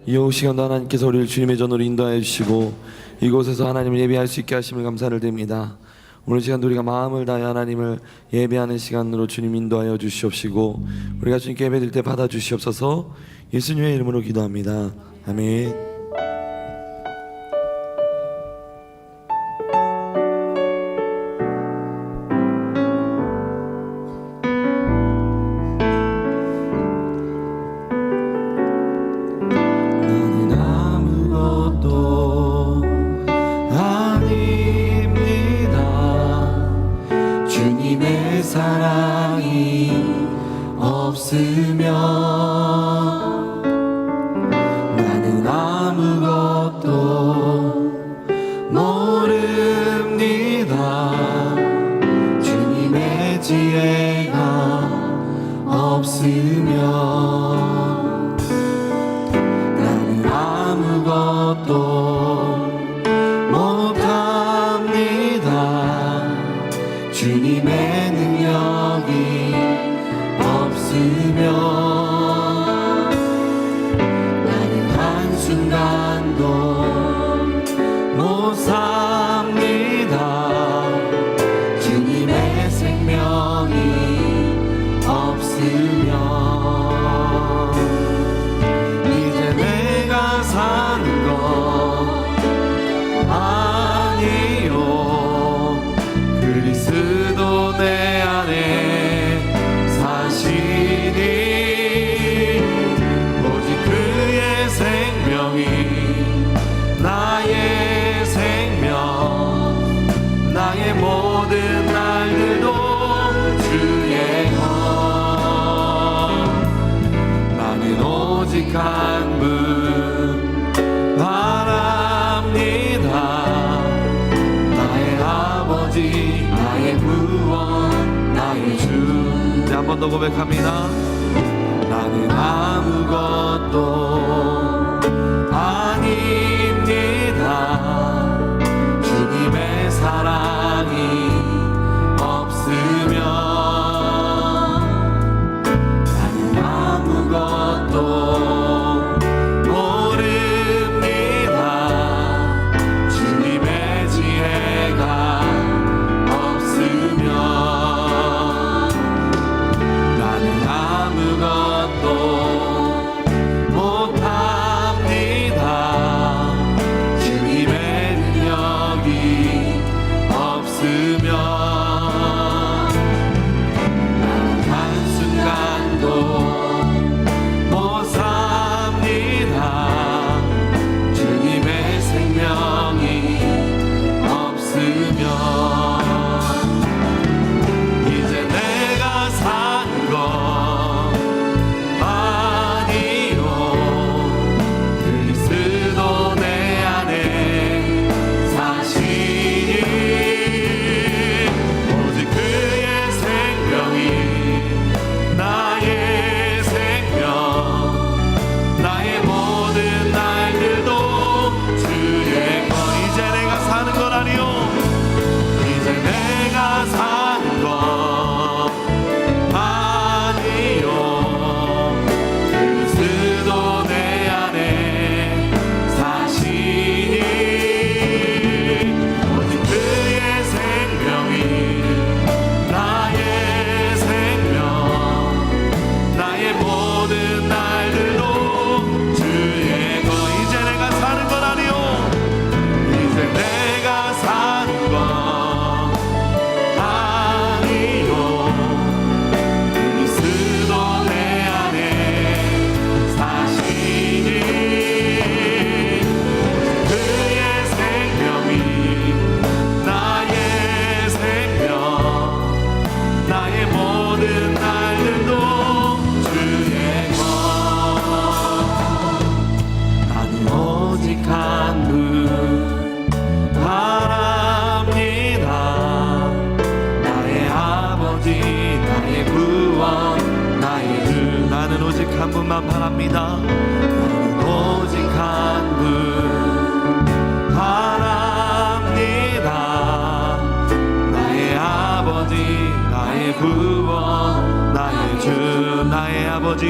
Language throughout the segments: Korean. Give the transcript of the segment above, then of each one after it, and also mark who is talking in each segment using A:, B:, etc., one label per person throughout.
A: 이 시간도 하나님께서 우리를 주님의 전으로 인도하여 주시고 이곳에서 하나님을 예배할 수 있게 하심을 감사를 드립니다. 오늘 시간도 우리가 마음을 다해 하나님을 예배하는 시간으로 주님 인도하여 주시옵시고 우리가 주님께 예배드릴 때 받아주시옵소서. 예수님의 이름으로 기도합니다. 아멘.
B: 사랑이 없으면 나는 아무것도 모릅니다. 주님의 지혜가 없으면 나는 아무것도 못합니다. 주님의 능력이 없으면 나는 한순간도 못 삽니다. 주님의 생명이 없으면 이제 내가 사는 것 아니요 그리스도 내 안에 사시니 오직 그의 생명이 나의 생명 나의 모든 날들도 주의 것 나는 오직 한 분 바랍니다. 나의 아버지 나의 구원 나의 주.
A: 네, 한 번 더 고백합니다.
B: 나는 아무것도 아닙니다. 주님의 사랑이 없으면 나는 아무것도 모릅니다. 주님의 지혜가 없으면 나는 아무것도 못합니다. 주님의 능력이 없으면 나는 한순간도 못 삽니다. 주님의 생명이 없으면 이제 내가 사는 것 아니요 그리스도 내 안에 사시니 오직 그의 생명이 나의 생명 나의 모든 날들도 주의 것 이제 내가 사는 것 아니요 이제 내가 사는 것 아니요 그리스도 내 안에 사시니 오직 그의 생명이 나의 생명 나의 모든 날들도 주의 것 이제 내가 사는 것 아니요 이제 내가 사는 것 아니요 그리스도 내 안에 사시니 그의 생명이 나의 생명 나의 모든 날들도 주의 것 나는 오직 한 분 바랍니다. 나의 아버지 나의 구원 나의 주
A: 나는 오직 한 분만 바랍니다.
B: 나는 오직 한 분 바랍니다. 나의 아버지 나의 구원 나의 주 나의 아버지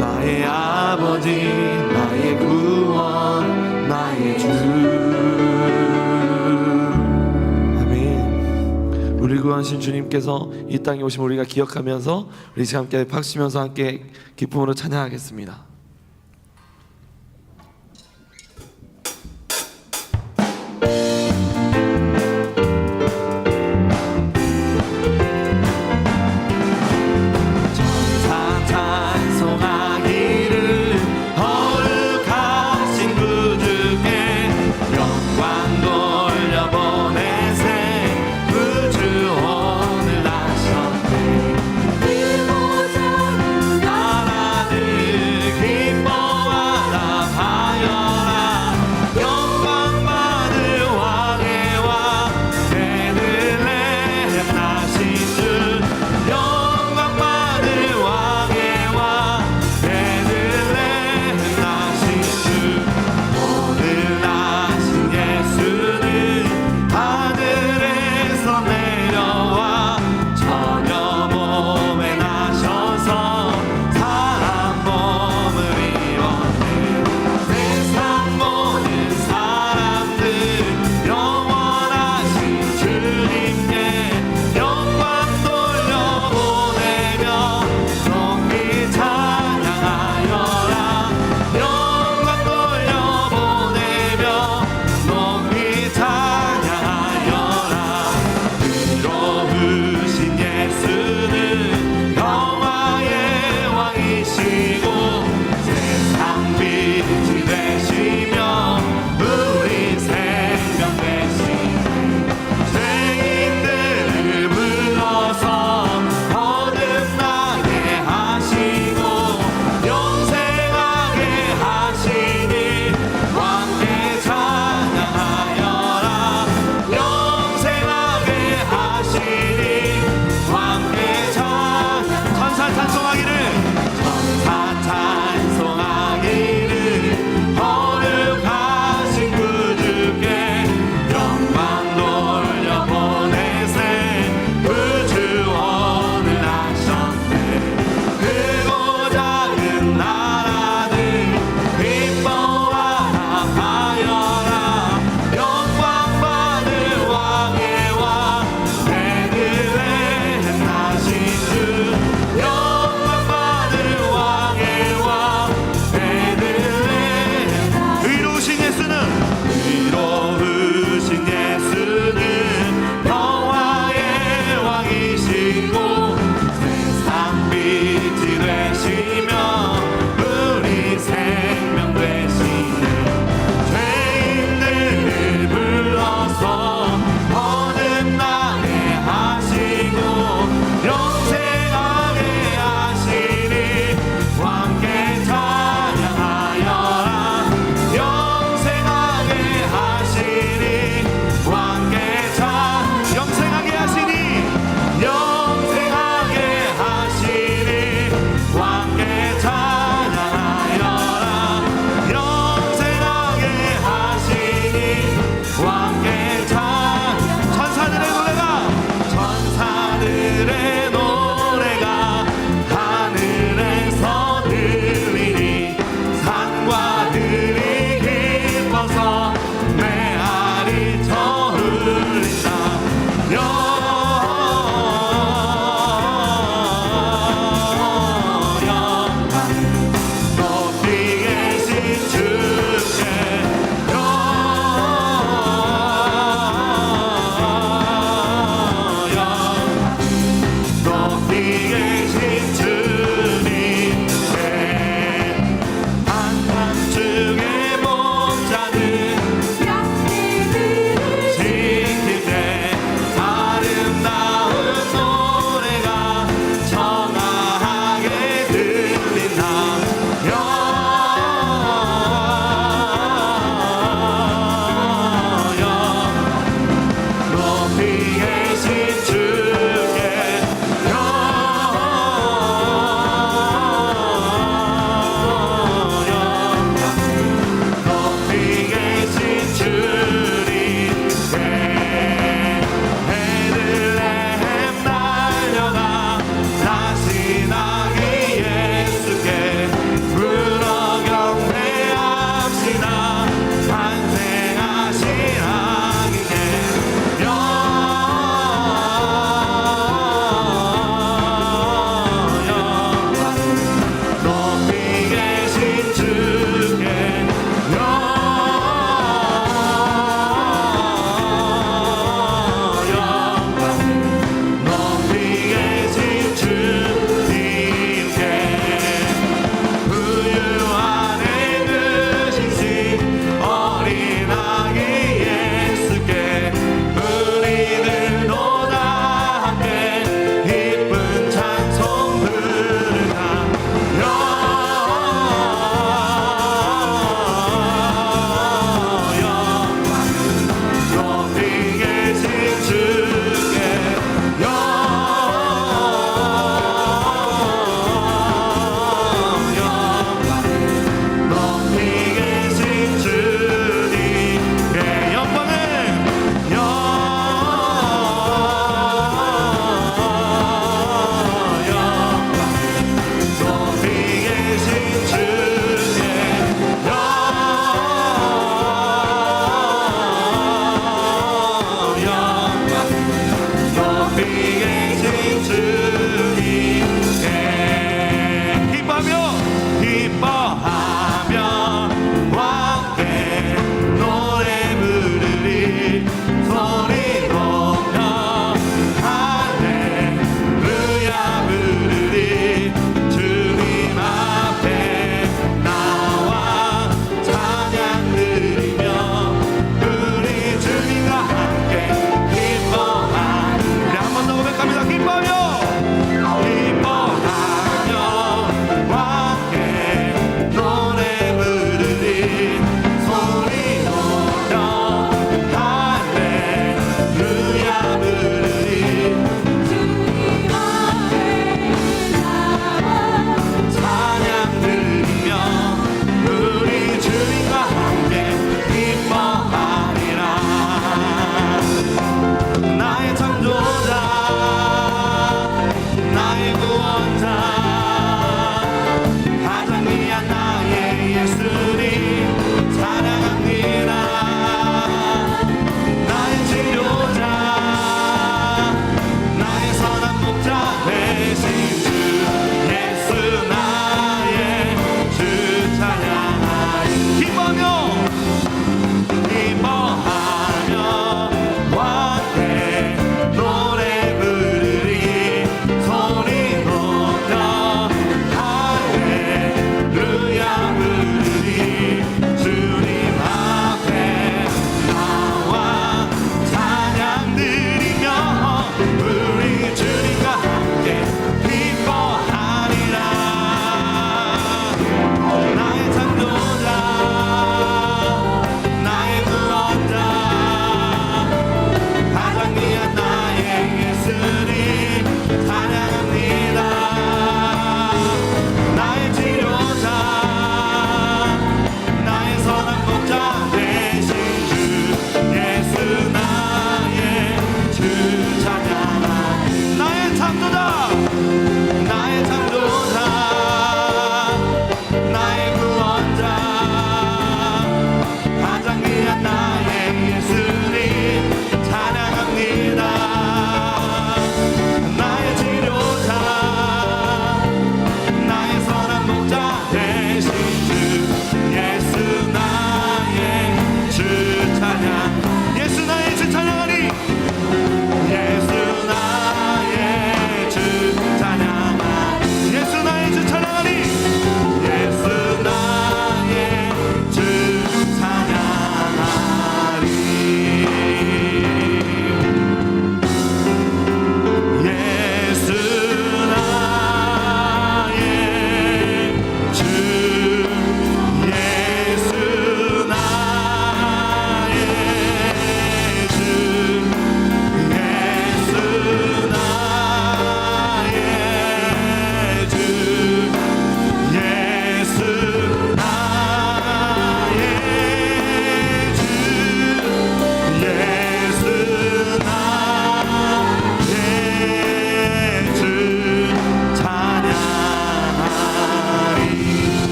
B: 나의 아버지
A: 나의 구원 나의 주. 아멘. 우리 구원하신 주님께서 이 땅에 오신 우리가 기억하면서 우리 지금 함께 박수면서 함께 기쁨으로 찬양하겠습니다.
B: 나라를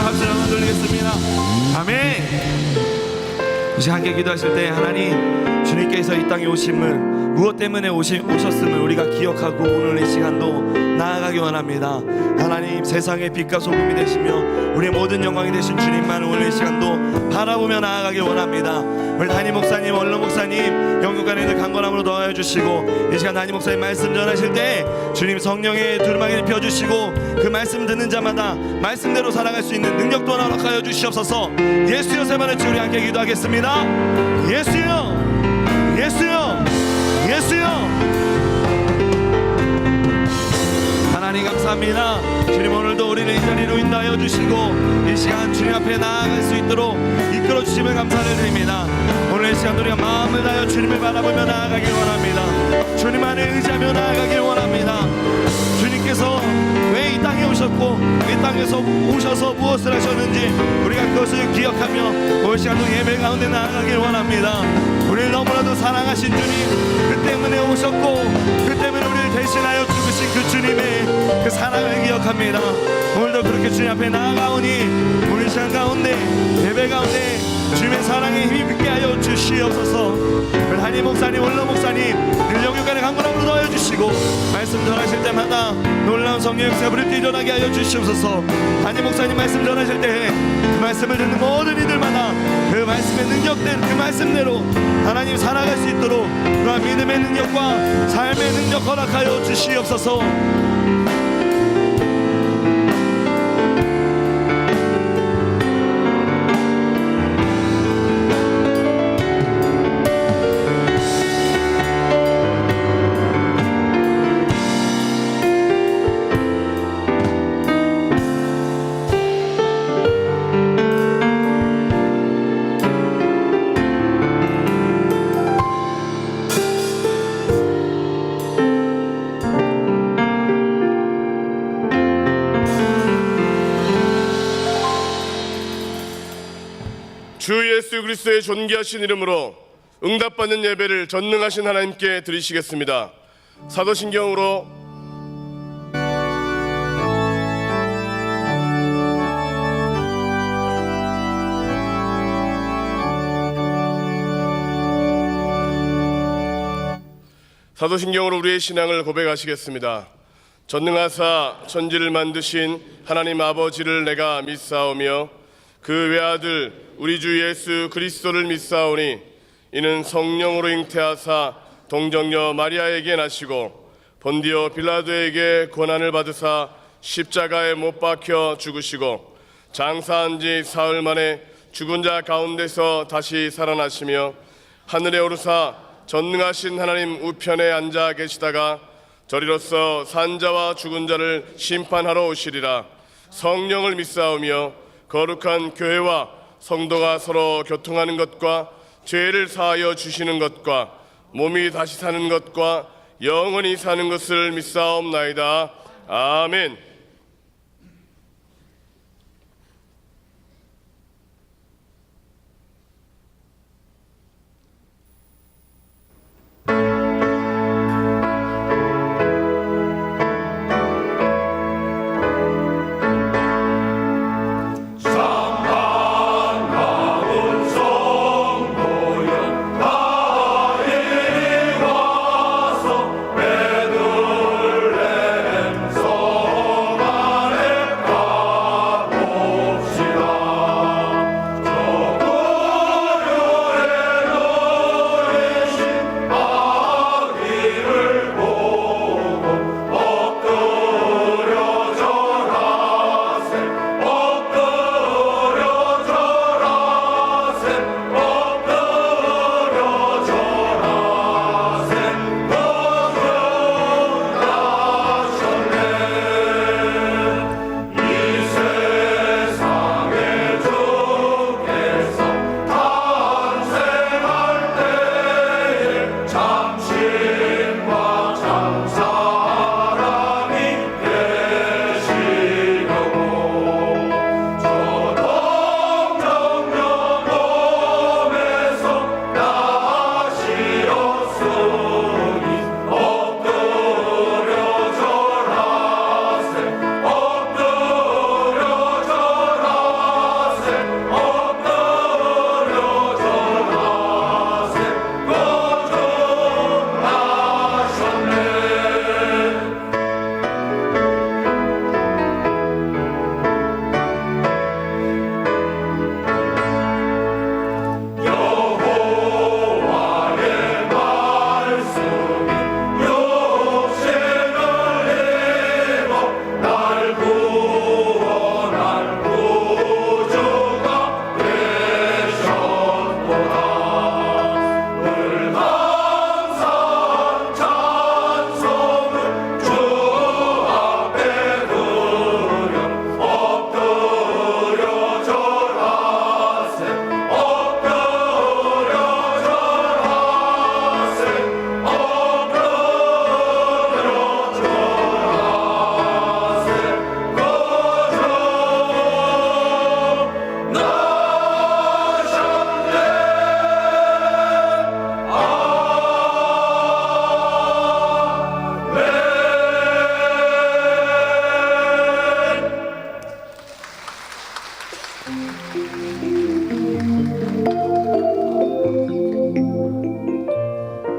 A: 박수 한번 돌리겠습니다. 아멘. 이제 함께 기도하실 때 하나님 주님께서 이 땅에 오심을 무엇 때문에 오셨음을 우리가 기억하고 오늘 이 시간도 나아가기 원합니다. 하나님 세상의 빛과 소금이 되시며 우리의 모든 영광이 되신 주님만 오늘 이 시간도 바라보며 나아가기 원합니다. 우리 담임 목사님, 원로 목사님, 영육간에들 강건함으로 도와여 주시고 이 시간 담임 목사님 말씀 전하실 때 주님 성령의 두루마기를 펴주시고 그 말씀 듣는 자마다 말씀대로 살아갈 수 있는 능력 또한 허락하여 주시옵소서. 예수여 세 번의 주 우리 함께 기도하겠습니다. 예수여, 예수여, 예수여. 하나님 감사합니다. 주님 오늘도 우리를 이 자리로 인도하여 주시고 이 시간 주님 앞에 나아갈 수 있도록 이끌어 주심을 감사를 드립니다. 오늘 이 시간 우리가 마음을 다하여 주님을 바라보며 나아가길 원합니다. 주님 안에 의지하며 나아가길 원합니다. 주님께서 왜 이 땅에 오셨고 이 땅에서 오셔서 무엇을 하셨는지 우리가 그것을 기억하며 오늘 시간도 예배 가운데 나아가길 원합니다. 우리를 너무나도 사랑하신 주님, 그 때문에 오셨고 그 때문에 우리를 대신하여 죽으신 그 주님의 그 사랑을 기억합니다. 오늘도 그렇게 주님 앞에 나아가오니 우리 시간 가운데 예배 가운데 주님의 사랑에 힘있게 하여 주시옵소서. 담임 목사님, 원로 목사님 늘 영육간의 강건함으로 도와주시고 말씀 전하실 때마다 놀라운 성령 역사를 일어나게 하여 주시옵소서. 담임 목사님 말씀 전하실 때 그 말씀을 듣는 모든 이들마다 그 말씀의 능력대로 그 말씀대로 하나님 살아갈 수 있도록 그러한 믿음의 능력과 삶의 능력 허락하여 주시옵소서.
C: 주 예수 그리스도의 존귀하신 이름으로 응답받는 예배를 전능하신 하나님께 드리시겠습니다. 사도신경으로 우리의 신앙을 고백하시겠습니다. 전능하사 천지를 만드신 하나님 아버지를 내가 믿사오며 그 외아들 우리 주 예수 그리스도를 믿사오니 이는 성령으로 잉태하사 동정녀 마리아에게 나시고 본디오 빌라도에게 고난을 받으사 십자가에 못 박혀 죽으시고 장사한 지 사흘 만에 죽은 자 가운데서 다시 살아나시며 하늘에 오르사 전능하신 하나님 우편에 앉아 계시다가 저리로서 산자와 죽은 자를 심판하러 오시리라. 성령을 믿사오며 거룩한 교회와 성도가 서로 교통하는 것과 죄를 사하여 주시는 것과 몸이 다시 사는 것과 영원히 사는 것을 믿사옵나이다. 아멘.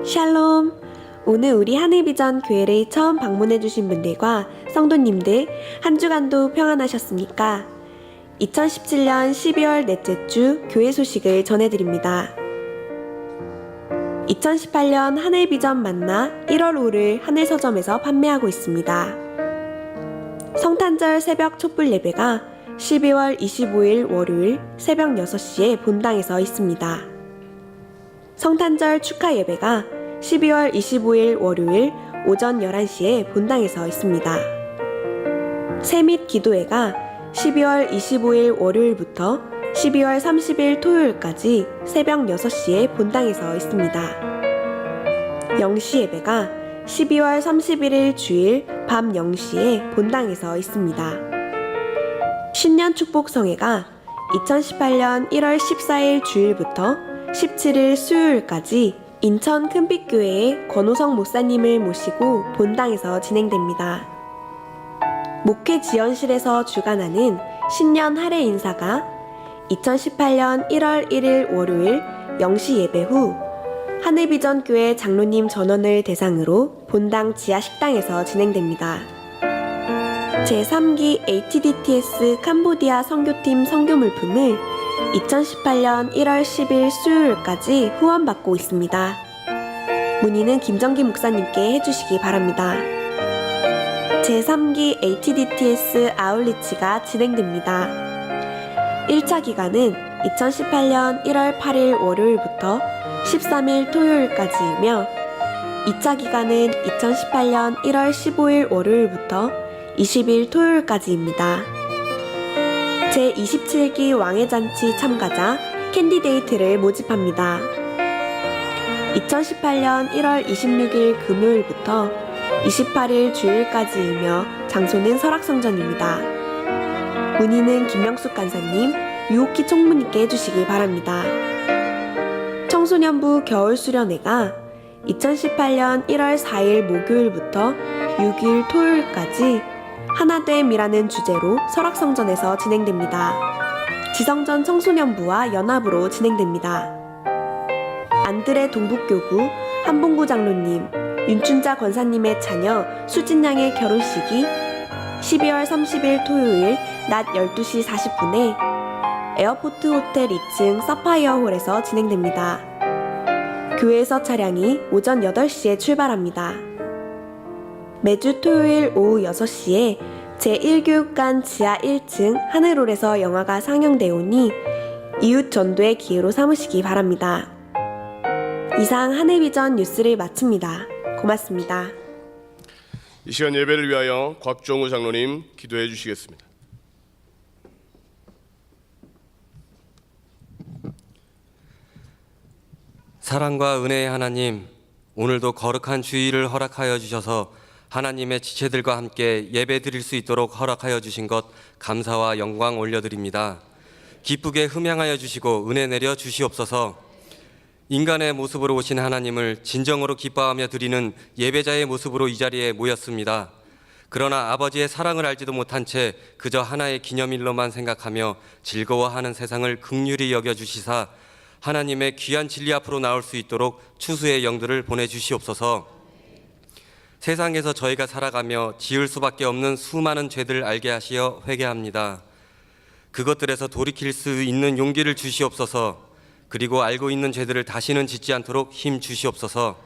D: 샬롬! 오늘 우리 하늘비전 교회를 처음 방문해주신 분들과 성도님들 한 주간도 평안하셨습니까? 2017년 12월 넷째 주 교회 소식을 전해드립니다. 2018년 하늘비전 만나 1월 5를 하늘서점에서 판매하고 있습니다. 성탄절 새벽 촛불 예배가 12월 25일 월요일 새벽 6시에 본당에서 있습니다. 성탄절 축하 예배가 12월 25일 월요일 오전 11시에 본당에서 있습니다. 새밑 기도회가 12월 25일 월요일부터 12월 30일 토요일까지 새벽 6시에 본당에서 있습니다. 영시 예배가 12월 31일 주일 밤 0시에 본당에서 있습니다. 신년 축복성회가 2018년 1월 14일 주일부터 17일 수요일까지 인천 큰빛교회의 권호성 목사님을 모시고 본당에서 진행됩니다. 목회 지연실에서 주관하는 신년 할애 인사가 2018년 1월 1일 월요일 0시 예배 후 하늘비전교회 장로님 전원을 대상으로 본당 지하 식당에서 진행됩니다. 제3기 HDTS 캄보디아 선교팀 선교 물품을 2018년 1월 10일 수요일까지 후원받고 있습니다. 문의는 김정기 목사님께 해주시기 바랍니다. 제3기 HDTS 아울리치가 진행됩니다. 1차 기간은 2018년 1월 8일 월요일부터 13일 토요일까지이며 2차 기간은 2018년 1월 15일 월요일부터 20일 토요일까지입니다. 제27기 왕의잔치 참가자 캔디데이트를 모집합니다. 2018년 1월 26일 금요일부터 28일 주일까지이며 장소는 설악성전입니다. 문의는 김명숙 간사님, 유옥희 총무님께 해주시기 바랍니다. 청소년부 겨울수련회가 2018년 1월 4일 목요일부터 6일 토요일까지 하나됨이라는 주제로 설악성전에서 진행됩니다. 지성전 청소년부와 연합으로 진행됩니다. 안드레 동북교구 한봉구 장로님, 윤춘자 권사님의 자녀 수진양의 결혼식이 12월 30일 토요일 낮 12시 40분에 에어포트 호텔 2층 사파이어홀에서 진행됩니다. 교회에서 차량이 오전 8시에 출발합니다. 매주 토요일 오후 6시에 제1교육관 지하 1층 하늘홀에서 영화가 상영되오니 이웃 전도의 기회로 삼으시기 바랍니다. 이상 하늘비전 뉴스를 마칩니다. 고맙습니다.
C: 이 시간 예배를 위하여 곽종우 장로님 기도해 주시겠습니다.
E: 사랑과 은혜의 하나님, 오늘도 거룩한 주일을 허락하여 주셔서 하나님의 지체들과 함께 예배 드릴 수 있도록 허락하여 주신 것 감사와 영광 올려드립니다. 기쁘게 흠양하여 주시고 은혜 내려 주시옵소서. 인간의 모습으로 오신 하나님을 진정으로 기뻐하며 드리는 예배자의 모습으로 이 자리에 모였습니다. 그러나 아버지의 사랑을 알지도 못한 채 그저 하나의 기념일로만 생각하며 즐거워하는 세상을 긍휼히 여겨주시사 하나님의 귀한 진리 앞으로 나올 수 있도록 추수의 영들을 보내주시옵소서. 세상에서 저희가 살아가며 지을 수밖에 없는 수많은 죄들을 알게 하시어 회개합니다. 그것들에서 돌이킬 수 있는 용기를 주시옵소서. 그리고 알고 있는 죄들을 다시는 짓지 않도록 힘 주시옵소서.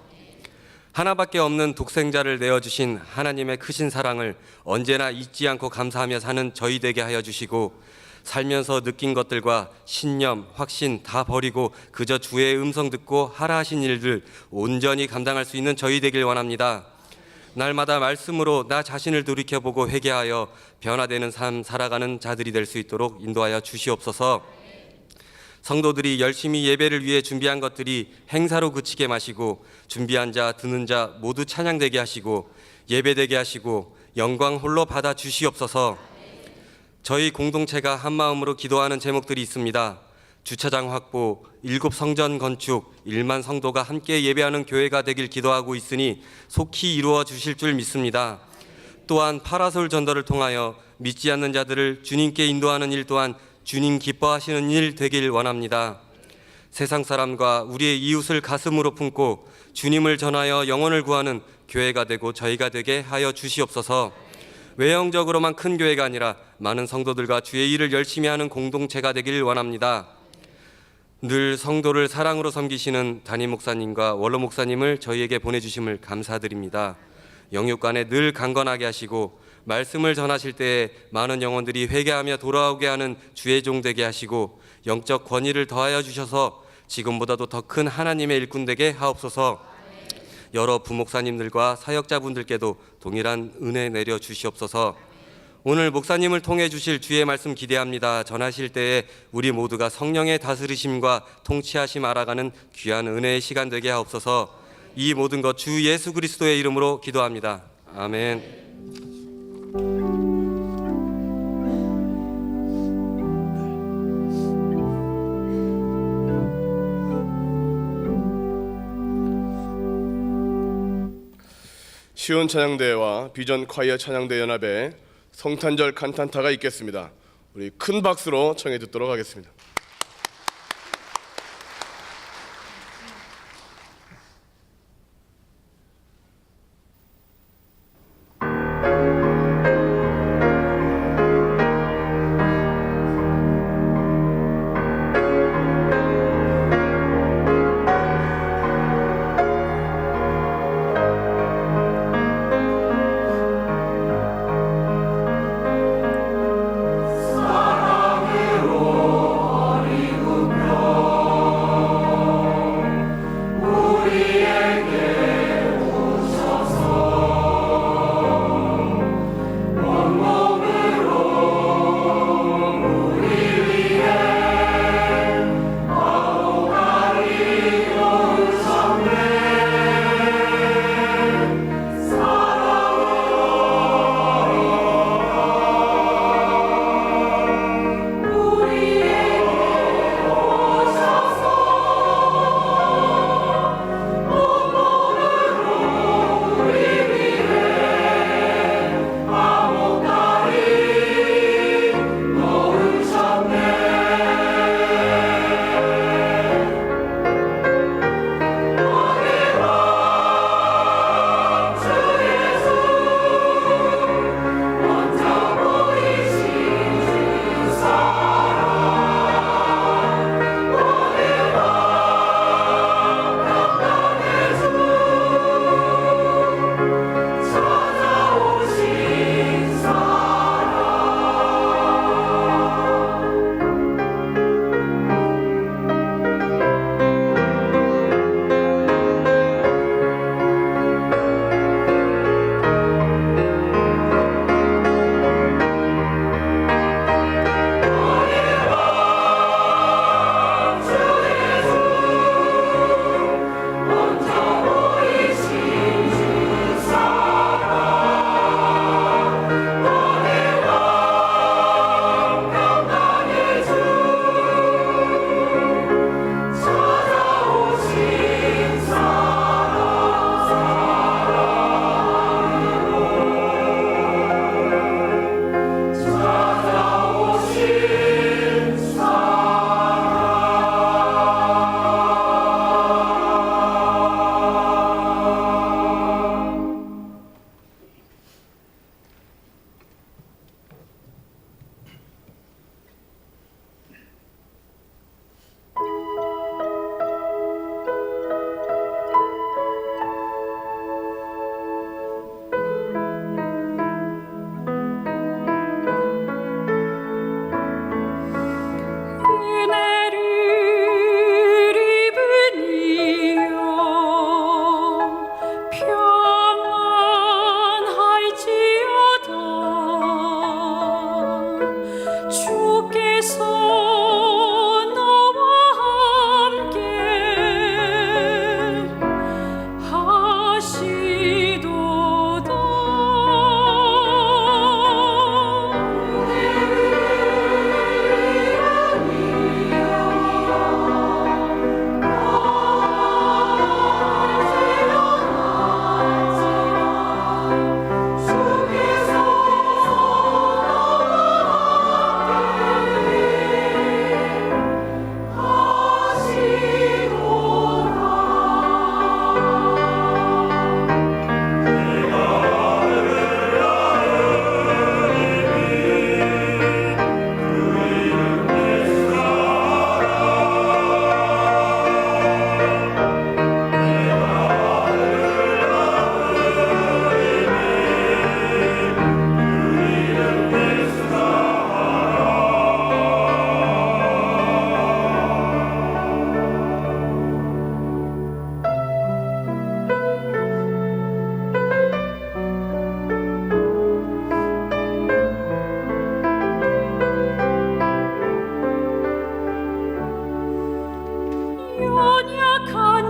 E: 하나밖에 없는 독생자를 내어주신 하나님의 크신 사랑을 언제나 잊지 않고 감사하며 사는 저희 되게 하여 주시고, 살면서 느낀 것들과 신념, 확신 다 버리고 그저 주의 음성 듣고 하라 하신 일들 온전히 감당할 수 있는 저희 되길 원합니다. 날마다 말씀으로 나 자신을 돌이켜보고 회개하여 변화되는 삶 살아가는 자들이 될 수 있도록 인도하여 주시옵소서. 성도들이 열심히 예배를 위해 준비한 것들이 행사로 그치게 마시고 준비한 자 드는 자 모두 찬양되게 하시고 예배되게 하시고 영광 홀로 받아 주시옵소서. 저희 공동체가 한마음으로 기도하는 제목들이 있습니다. 주차장 확보, 7성전 건축, 1만 성도가 함께 예배하는 교회가 되길 기도하고 있으니 속히 이루어 주실 줄 믿습니다. 또한 파라솔 전도를 통하여 믿지 않는 자들을 주님께 인도하는 일 또한 주님 기뻐하시는 일 되길 원합니다. 세상 사람과 우리의 이웃을 가슴으로 품고 주님을 전하여 영혼을 구하는 교회가 되고 저희가 되게 하여 주시옵소서. 외형적으로만 큰 교회가 아니라 많은 성도들과 주의 일을 열심히 하는 공동체가 되길 원합니다. 늘 성도를 사랑으로 섬기시는 담임 목사님과 원로 목사님을 저희에게 보내주심을 감사드립니다. 영육간에 늘 강건하게 하시고 말씀을 전하실 때에 많은 영혼들이 회개하며 돌아오게 하는 주의 종 되게 하시고 영적 권위를 더하여 주셔서 지금보다도 더 큰 하나님의 일꾼 되게 하옵소서. 여러 부목사님들과 사역자분들께도 동일한 은혜 내려 주시옵소서. 오늘 목사님을 통해 주실 주의 말씀 기대합니다. 전하실 때에 우리 모두가 성령의 다스리심과 통치하심 알아가는 귀한 은혜의 시간 되게 하옵소서. 이 모든 것 주 예수 그리스도의 이름으로 기도합니다. 아멘.
C: 시온 찬양대회와 비전 콰이어 찬양대 연합의 성탄절 간탄타가 있겠습니다. 우리 큰 박수로 청해 듣도록 하겠습니다.
B: 사랑으로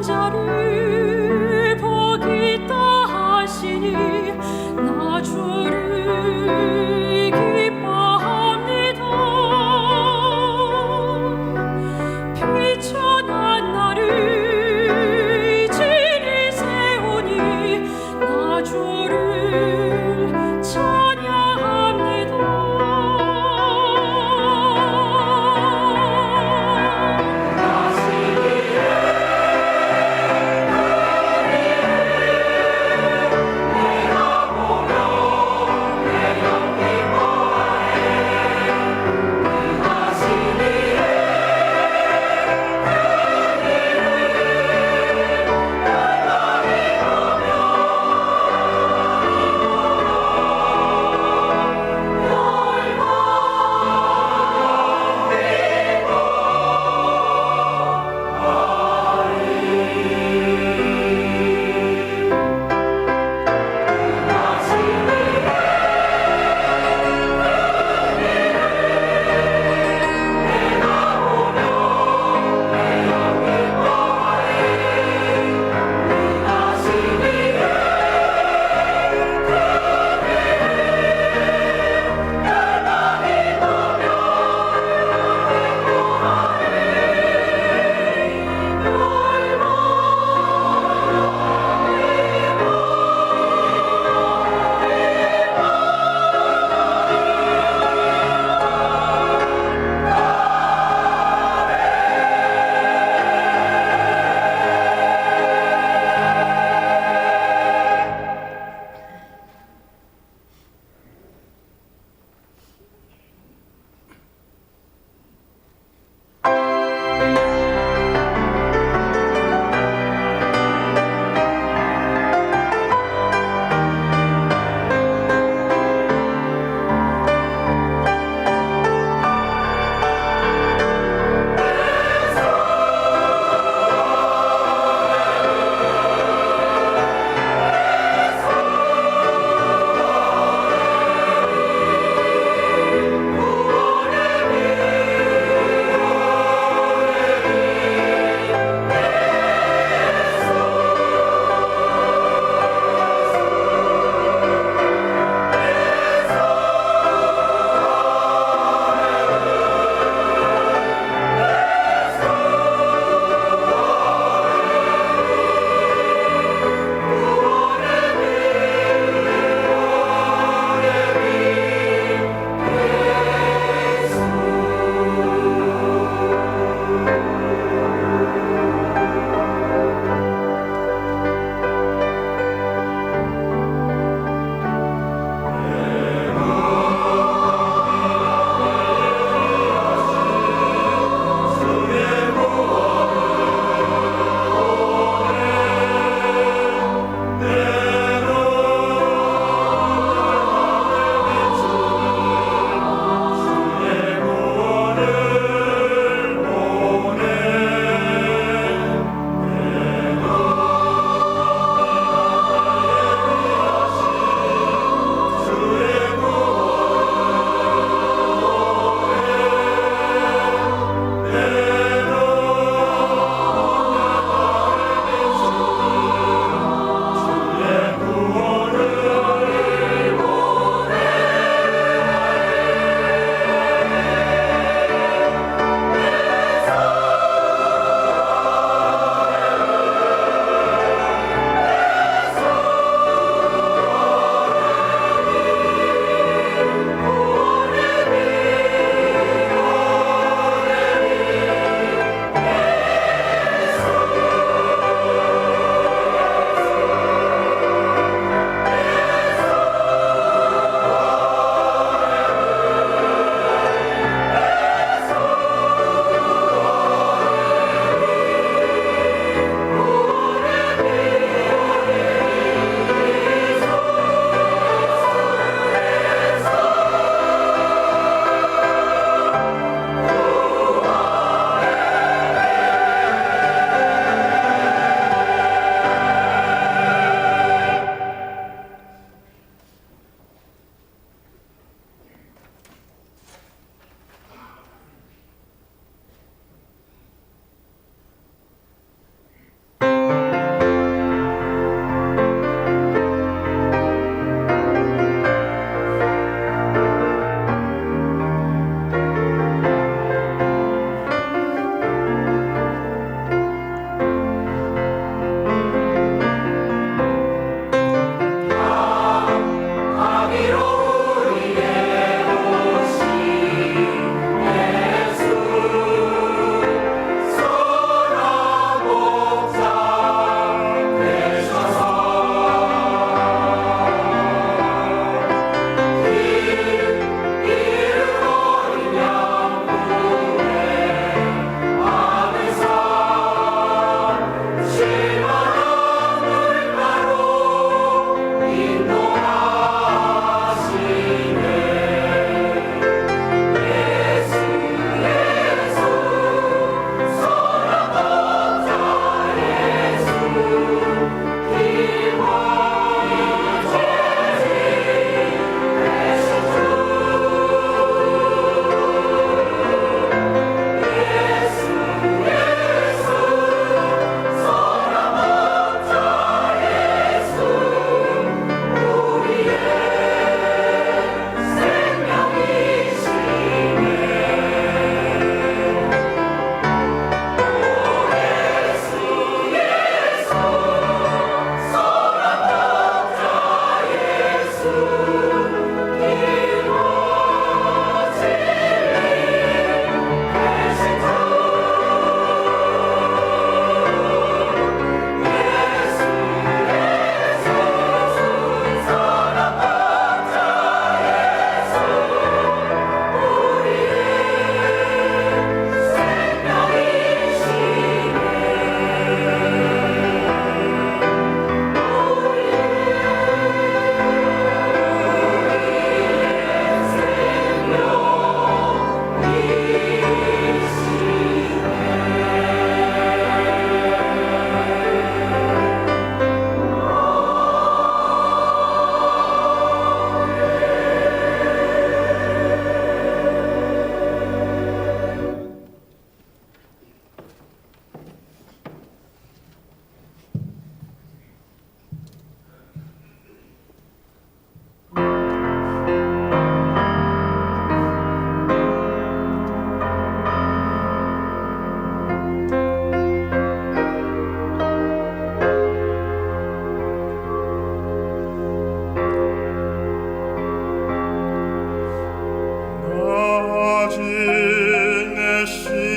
F: 자를 복 있다 하시니 나 주를 기뻐합니다. 비천한 나를 진히 세우니 나 주를 찬양합니다.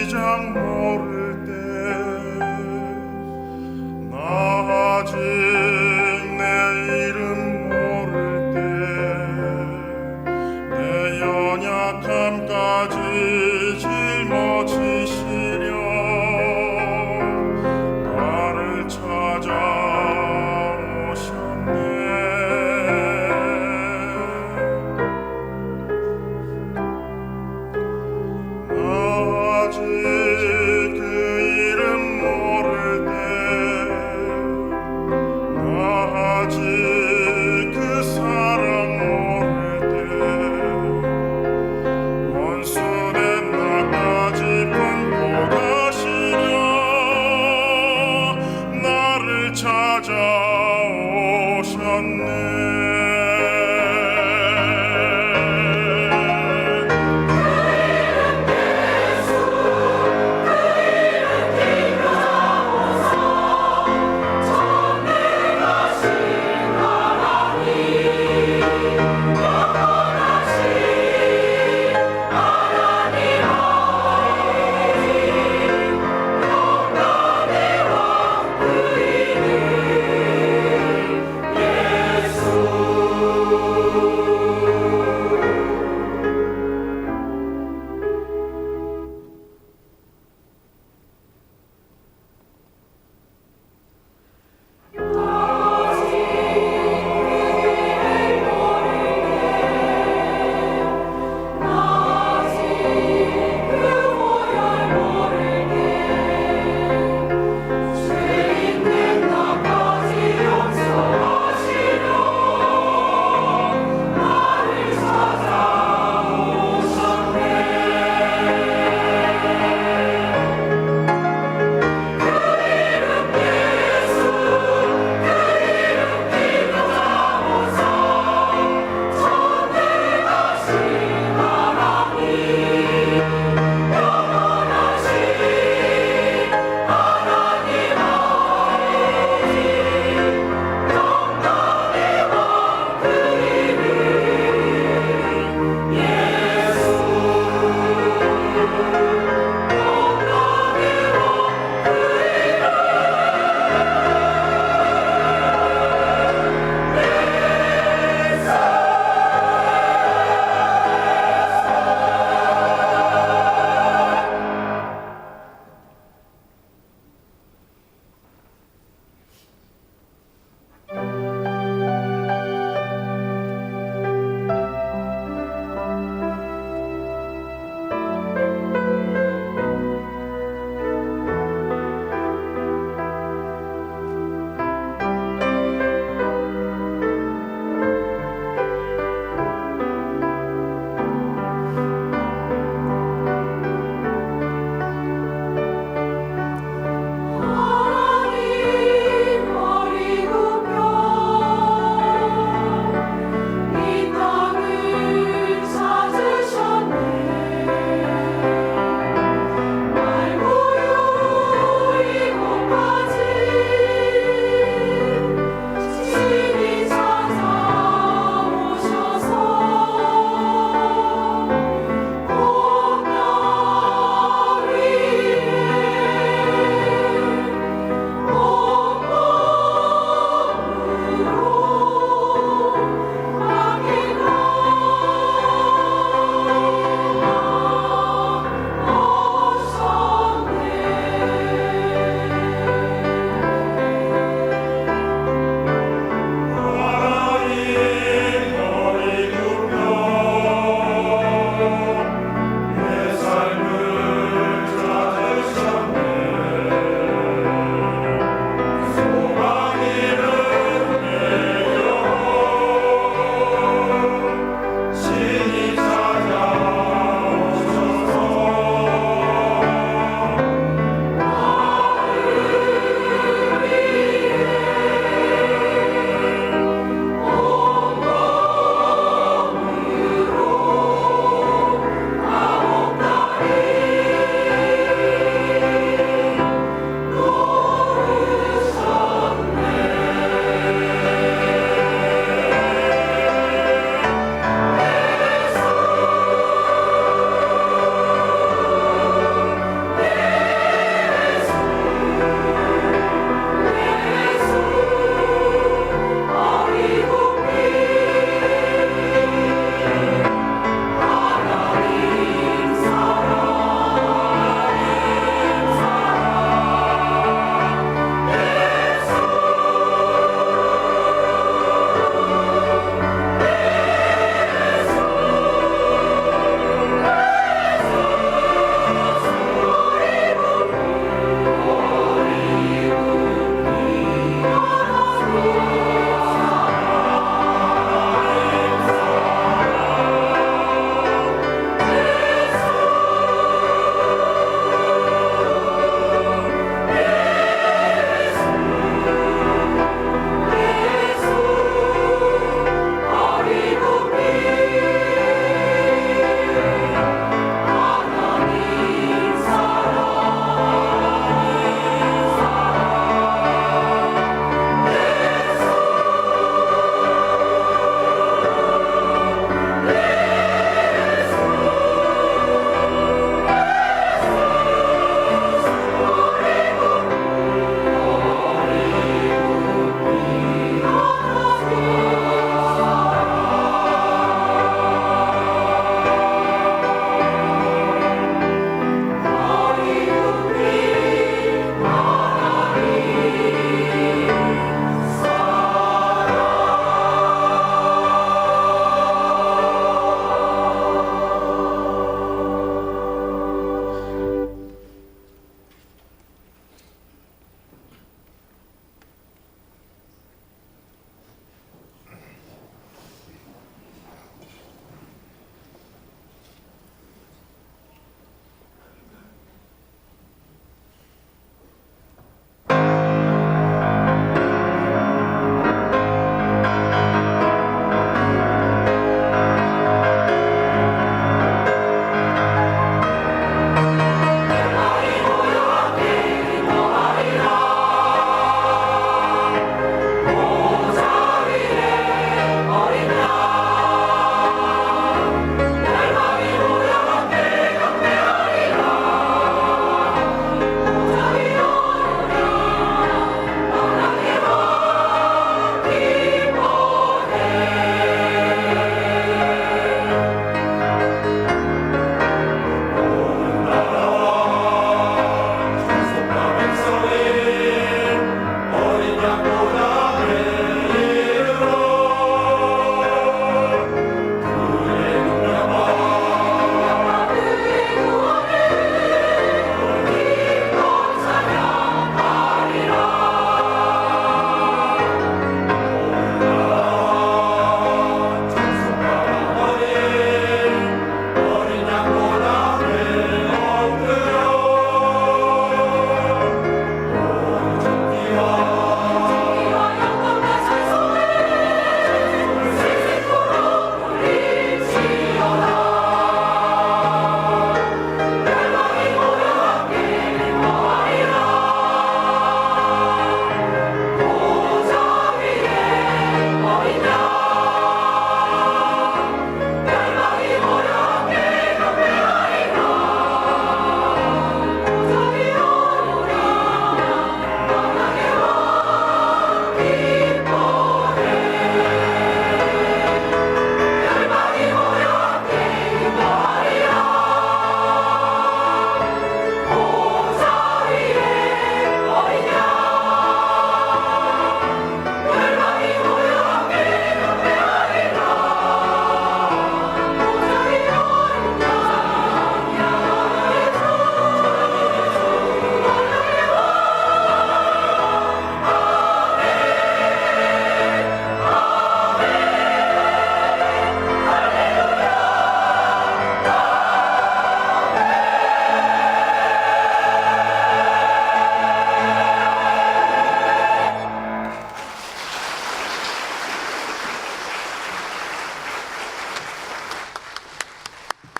G: 시작 모를 때 나 아직 내 이름 모를 때 내 연약함까지 짊어지시려 나를 찾아오셨네. 아직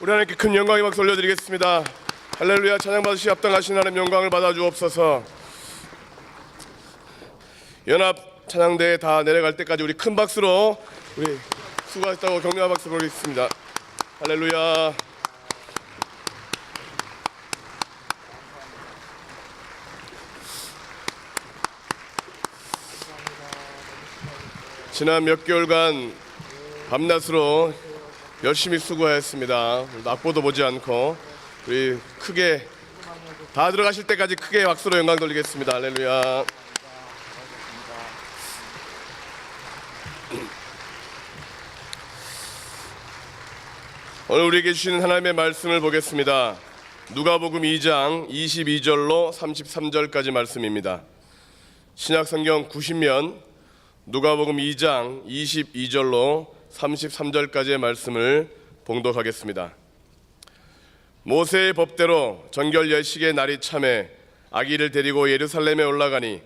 C: 우리 하나님께 큰 영광의 박수 올려드리겠습니다. 할렐루야. 찬양 받으시 합당하신 하나님 영광을 받아 주옵소서. 연합 찬양대에 다 내려갈 때까지 우리 큰 박수로 우리 수고하셨다고 격려의 박수 보내겠습니다. 할렐루야. 지난 몇 개월간 밤낮으로 열심히 수고하였습니다. 낙보도 보지 않고 우리 크게 다 들어가실 때까지 크게 박수로 영광 돌리겠습니다. 할렐루야. 오늘 우리에게 주시는 하나님의 말씀을 보겠습니다. 누가복음 2장 22절로 33절까지 말씀입니다. 신약성경 90면 누가복음 2장 22절로 33절까지의 말씀을 봉독하겠습니다. 모세의 법대로 정결 예식의 날이 참에 아기를 데리고 예루살렘에 올라가니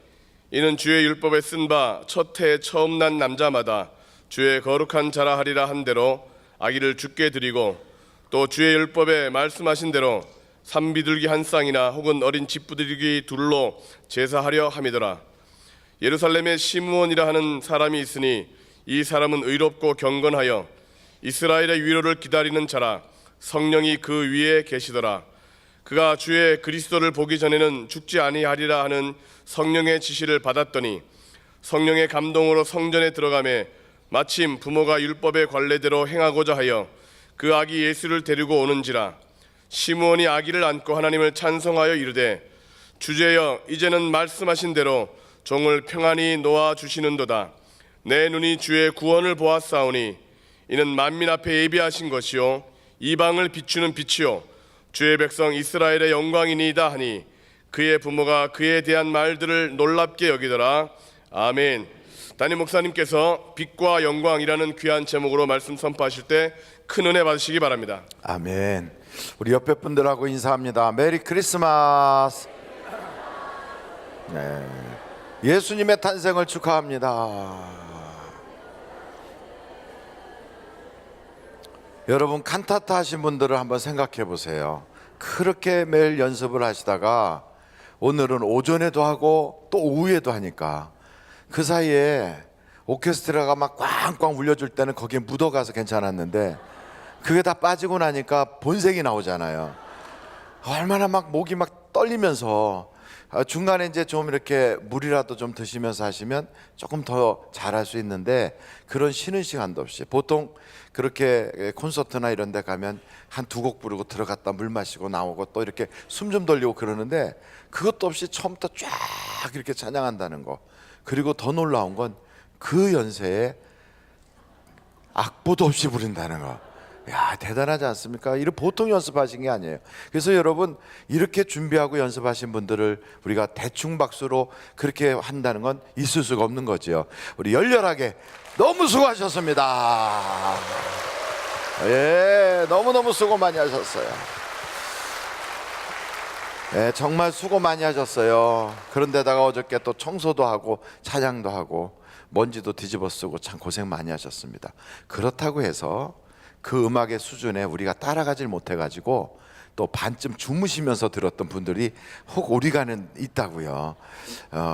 C: 이는 주의 율법에 쓴 바 첫 해에 처음 난 남자마다 주의 거룩한 자라 하리라 한 대로 아기를 주께 드리고 또 주의 율법에 말씀하신 대로 산비둘기 한 쌍이나 혹은 어린 집부들기 둘로 제사하려 함이더라. 예루살렘에 시므온이라 하는 사람이 있으니 이 사람은 의롭고 경건하여 이스라엘의 위로를 기다리는 자라. 성령이 그 위에 계시더라. 그가 주의 그리스도를 보기 전에는 죽지 아니하리라 하는 성령의 지시를 받았더니 성령의 감동으로 성전에 들어가매 마침 부모가 율법의 관례대로 행하고자 하여 그 아기 예수를 데리고 오는지라. 시므온이 아기를 안고 하나님을 찬송하여 이르되 주제여 이제는 말씀하신 대로 종을 평안히 놓아 주시는도다. 내 눈이 주의 구원을 보았사오니 이는 만민 앞에 예비하신 것이요 이방을 비추는 빛이요 주의 백성 이스라엘의 영광이니이다 하니 그의 부모가 그에 대한 말들을 놀랍게 여기더라. 아멘. 담임 목사님께서 빛과 영광이라는 귀한 제목으로 말씀 선포하실 때 큰 은혜 받으시기 바랍니다.
H: 아멘. 우리 옆에 분들하고 인사합니다. 메리 크리스마스. 네. 예수님의 탄생을 축하합니다. 여러분 칸타타 하신 분들을 한번 생각해 보세요. 그렇게 매일 연습을 하시다가 오늘은 오전에도 하고 또 오후에도 하니까 그 사이에 오케스트라가 막 꽝꽝 울려줄 때는 거기에 묻어가서 괜찮았는데 그게 다 빠지고 나니까 본색이 나오잖아요. 얼마나 막 목이 막 떨리면서 중간에 이제 좀 이렇게 물이라도 좀 드시면서 하시면 조금 더 잘할 수 있는데 그런 쉬는 시간도 없이 보통 그렇게 콘서트나 이런 데 가면 한 두 곡 부르고 들어갔다 물 마시고 나오고 또 이렇게 숨 좀 돌리고 그러는데 그것도 없이 처음부터 쫙 이렇게 찬양한다는 거. 그리고 더 놀라운 건 그 연세에 악보도 없이 부른다는 거. 야, 대단하지 않습니까? 이런 보통 연습하신 게 아니에요. 그래서 여러분 이렇게 준비하고 연습하신 분들을 우리가 대충 박수로 그렇게 한다는 건 있을 수가 없는 거죠. 우리 열렬하게 너무 수고하셨습니다. 예, 너무너무 수고 많이 하셨어요. 예, 정말 수고 많이 하셨어요. 그런데다가 어저께 또 청소도 하고 찬양도 하고 먼지도 뒤집어 쓰고 참 고생 많이 하셨습니다. 그렇다고 해서 그 음악의 수준에 우리가 따라가질 못해가지고 또 반쯤 주무시면서 들었던 분들이 혹 오리가는 있다고요.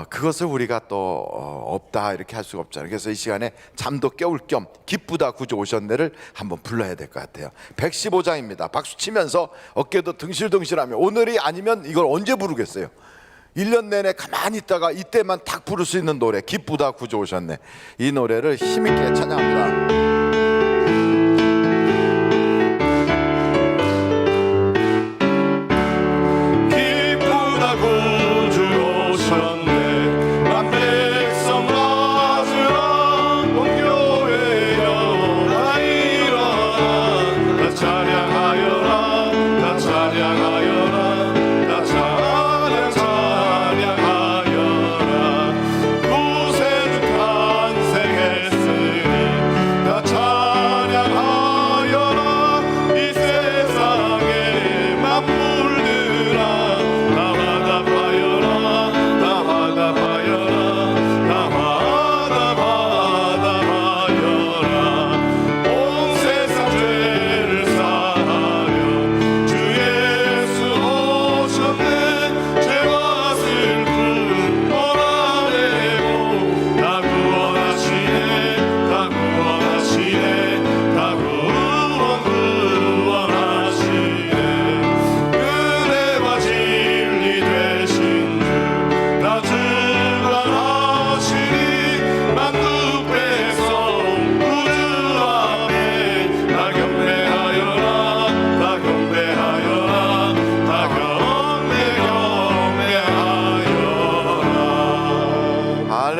H: 그것을 우리가 또 없다 이렇게 할 수가 없잖아요. 그래서 이 시간에 잠도 깨울 겸 기쁘다 구주 오셨네를 한번 불러야 될 것 같아요. 115장입니다. 박수 치면서 어깨도 등실등실하며 오늘이 아니면 이걸 언제 부르겠어요. 1년 내내 가만히 있다가 이때만 딱 부를 수 있는 노래 기쁘다 구주 오셨네. 이 노래를 힘있게 찬양합니다.
G: 구세주 탄생했으니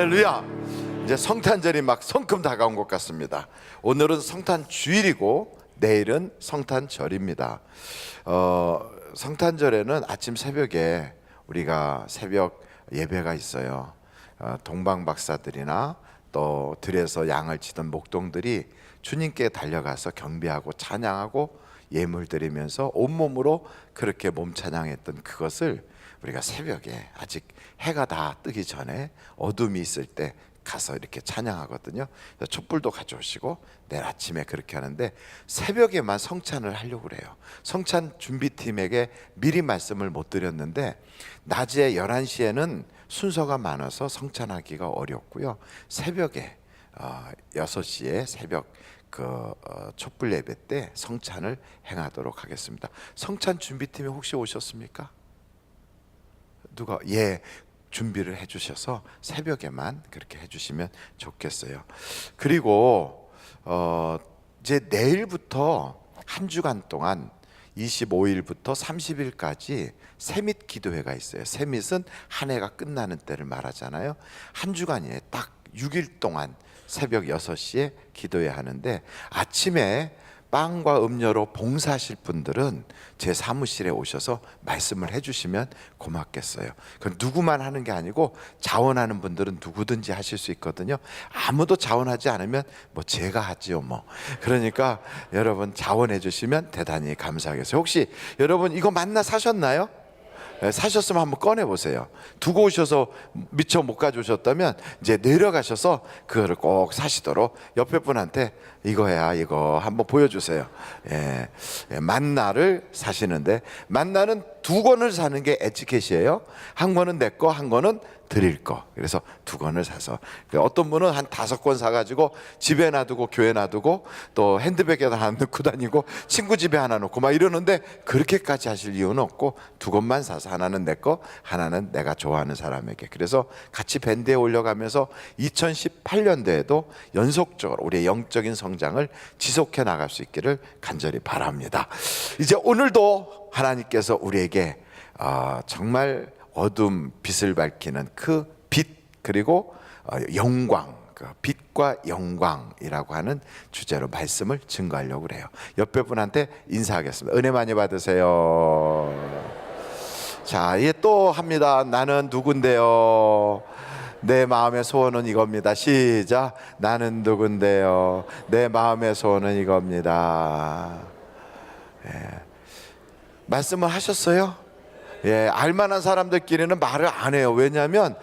H: 할렐루야. 이제 성탄절이 막 성큼 다가온 것 같습니다. 오늘은 성탄 주일이고 내일은 성탄절입니다. 성탄절에는 아침 새벽에 우리가 새벽 예배가 있어요. 동방 박사들이나 또 들에서 양을 치던 목동들이 주님께 달려가서 경배하고 찬양하고 예물 드리면서 온몸으로 그렇게 몸 찬양했던 그것을 우리가 새벽에 아직 해가 다 뜨기 전에 어둠이 있을 때 가서 이렇게 찬양하거든요. 촛불도 가져오시고 내일 아침에 그렇게 하는데 새벽에만 성찬을 하려고 그래요. 성찬 준비팀에게 미리 말씀을 못 드렸는데 낮에 11시에는 순서가 많아서 성찬하기가 어렵고요. 새벽에 6시에 새벽 촛불 예배 때 성찬을 행하도록 하겠습니다. 성찬 준비팀에 혹시 오셨습니까? 누가? 예, 준비를 해주셔서 새벽에만 그렇게 해주시면 좋겠어요. 그리고 이제 내일부터 한 주간 동안 25일부터 30일까지 세밋 기도회가 있어요. 세밋은 한 해가 끝나는 때를 말하잖아요. 한 주간이에요. 딱 6일 동안 새벽 6시에 기도회 하는데 아침에 빵과 음료로 봉사하실 분들은 제 사무실에 오셔서 말씀을 해주시면 고맙겠어요. 그건 누구만 하는 게 아니고 자원하는 분들은 누구든지 하실 수 있거든요. 아무도 자원하지 않으면 뭐 제가 하지요 뭐. 그러니까 여러분 자원해 주시면 대단히 감사하겠어요. 혹시 여러분 이거 만나 사셨나요? 사셨으면 한번 꺼내 보세요. 두고 오셔서 미처 못 가져오셨다면 이제 내려가셔서 그거를 꼭 사시도록 옆에 분한테 이거야 이거 한번 보여주세요. 만나를 사시는데 만나는 2권을 사는 게 에티켓이에요. 한 권은 내 거, 한 권은 드릴 거. 그래서 2권을 사서 어떤 분은 한 5권 사가지고 집에 놔두고 교회 놔두고 또 핸드백에다 하나 넣고 다니고 친구 집에 하나 놓고 막 이러는데 그렇게까지 하실 이유는 없고 2권만 사서 하나는 내 거, 하나는 내가 좋아하는 사람에게. 그래서 같이 밴드에 올려가면서 2018년도에도 연속적으로 우리의 영적인 성장을 지속해 나갈 수 있기를 간절히 바랍니다. 이제 오늘도 하나님께서 우리에게 정말 어둠 빛을 밝히는 그 빛 그리고 영광, 그 빛과 영광이라고 하는 주제로 말씀을 증거하려고 그래요. 옆에 분한테 인사하겠습니다. 은혜 많이 받으세요. 자, 이제 또 합니다. 나는 누군데요? 내 마음의 소원은 이겁니다. 시작. 나는 누군데요? 내 마음의 소원은 이겁니다. 말씀을 하셨어요? 예, 알만한 사람들끼리는 말을 안 해요. 왜냐하면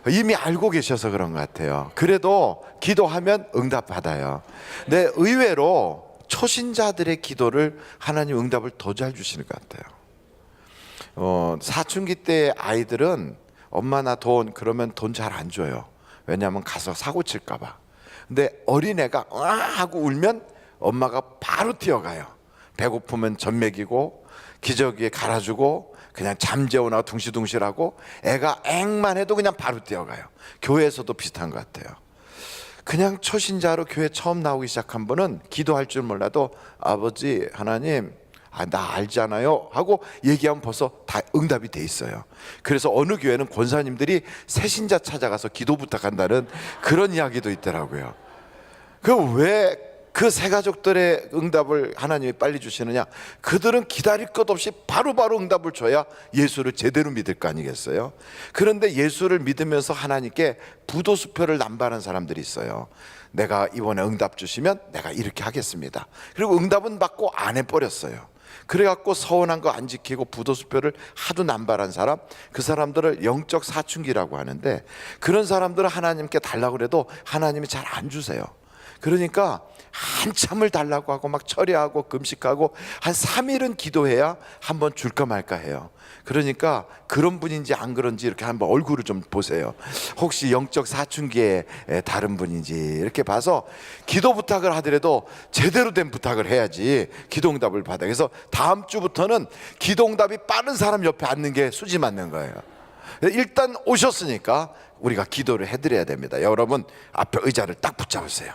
H: 이미 알고 계셔서 그런 것 같아요. 그래도 기도하면 응답받아요. 근데 의외로 초신자들의 기도를 하나님 응답을 더 잘 주시는 것 같아요. 사춘기 때 아이들은 엄마 나 돈 그러면 돈 잘 안 줘요. 왜냐하면 가서 사고 칠까 봐. 근데 어린애가 와 하고 울면 엄마가 바로 뛰어가요. 배고프면 젖 먹이고 기저귀에 갈아주고 그냥 잠재우나 둥실둥실하고 애가 앵만 해도 그냥 바로 뛰어가요. 교회에서도 비슷한 것 같아요. 그냥 초신자로 교회 처음 나오기 시작한 분은 기도할 줄 몰라도 아버지 하나님 나 알잖아요 하고 얘기하면 벌써 다 응답이 돼 있어요. 그래서 어느 교회는 권사님들이 새신자 찾아가서 기도 부탁한다는 그런 이야기도 있더라고요. 왜 그 새 가족들의 응답을 하나님이 빨리 주시느냐? 그들은 기다릴 것 없이 바로바로 응답을 줘야 예수를 제대로 믿을 거 아니겠어요? 그런데 예수를 믿으면서 하나님께 부도수표를 남발한 사람들이 있어요. 내가 이번에 응답 주시면 내가 이렇게 하겠습니다. 그리고 응답은 받고 안 해버렸어요. 그래갖고 서운한 거 안 지키고 부도수표를 하도 남발한 사람, 그 사람들을 영적 사춘기라고 하는데 그런 사람들은 하나님께 달라고 그래도 하나님이 잘 안 주세요. 그러니까 한참을 달라고 하고 막 철회하고 금식하고 한 3일은 기도해야 한번 줄까 말까 해요. 그러니까 그런 분인지 안 그런지 이렇게 한번 얼굴을 좀 보세요. 혹시 영적 사춘기에 다른 분인지 이렇게 봐서 기도 부탁을 하더라도 제대로 된 부탁을 해야지 기도 응답을 받아요. 그래서 다음 주부터는 기도 응답이 빠른 사람 옆에 앉는 게 수지 맞는 거예요. 일단 오셨으니까 우리가 기도를 해드려야 됩니다. 여러분 앞에 의자를 딱 붙잡으세요.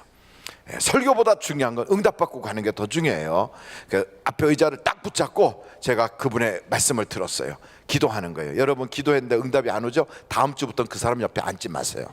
H: 설교보다 중요한 건 응답받고 가는 게 더 중요해요. 그 앞에 의자를 딱 붙잡고 제가 그분의 말씀을 들었어요. 기도하는 거예요. 여러분 기도했는데 응답이 안 오죠? 다음 주부터는 그 사람 옆에 앉지 마세요.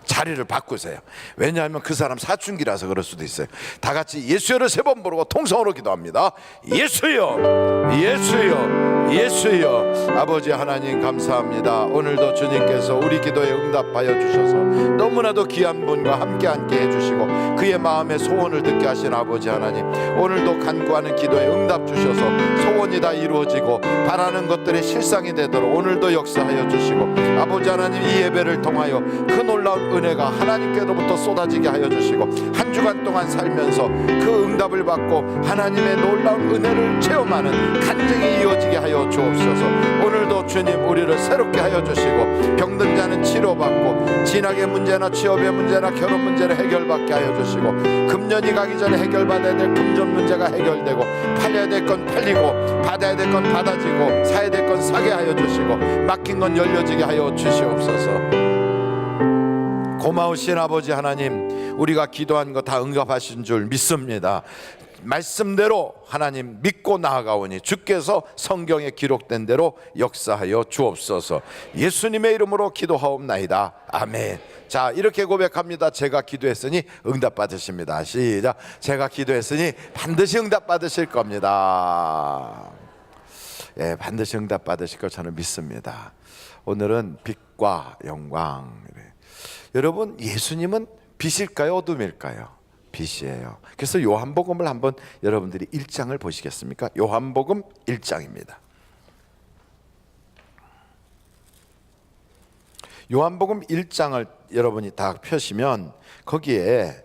H: 자리를 바꾸세요. 왜냐하면 그 사람 사춘기라서 그럴 수도 있어요. 다 같이 예수여를 3번 부르고 통성으로 기도합니다. 예수여, 예수여, 예수여. 아버지 하나님 감사합니다. 오늘도 주님께서 우리 기도에 응답하여 주셔서 너무나도 귀한 분과 함께 해주시고 그의 마음의 소원을 듣게 하신 아버지 하나님, 오늘도 간구하는 기도에 응답 주셔서 소원이 다 이루어지고 바라는 것들이 실상이 되도록 오늘도 역사하여 주시고, 아버지 하나님 이 예배를 통하여 그 놀라운 은혜가 하나님께로부터 쏟아지게 하여 주시고, 한 주간 동안 살면서 그 응답을 받고 하나님의 놀라운 은혜를 체험하는 간증이 이어지게 하여 주옵소서. 오늘도 주님 우리를 새롭게 하여 주시고, 병든 자는 치료받고, 진학의 문제나 취업의 문제나 결혼 문제를 해결받게 하여 주시고, 금년이 가기 전에 해결받아야 될 금전 문제가 해결되고, 팔려야 될 건 팔리고, 받아야 될 건 받아지고, 사야 될 건 사게 하여 주시고, 막힌 건 열려지게 하여 주시옵소서. 고마우신 아버지 하나님, 우리가 기도한 거 다 응답하신 줄 믿습니다. 말씀대로 하나님 믿고 나아가오니 주께서 성경에 기록된 대로 역사하여 주옵소서. 예수님의 이름으로 기도하옵나이다. 아멘. 자, 이렇게 고백합니다. 제가 기도했으니 응답 받으십니다. 시작. 제가 기도했으니 반드시 응답 받으실 겁니다. 예, 반드시 응답 받으실 걸 저는 믿습니다. 오늘은 빛과 영광. 여러분, 예수님은 빛일까요, 어둠일까요? 빛이에요. 그래서 요한복음을 한번 여러분들이 1장을 보시겠습니까? 요한복음 1장입니다. 요한복음 1장을 여러분이 다 펴시면 거기에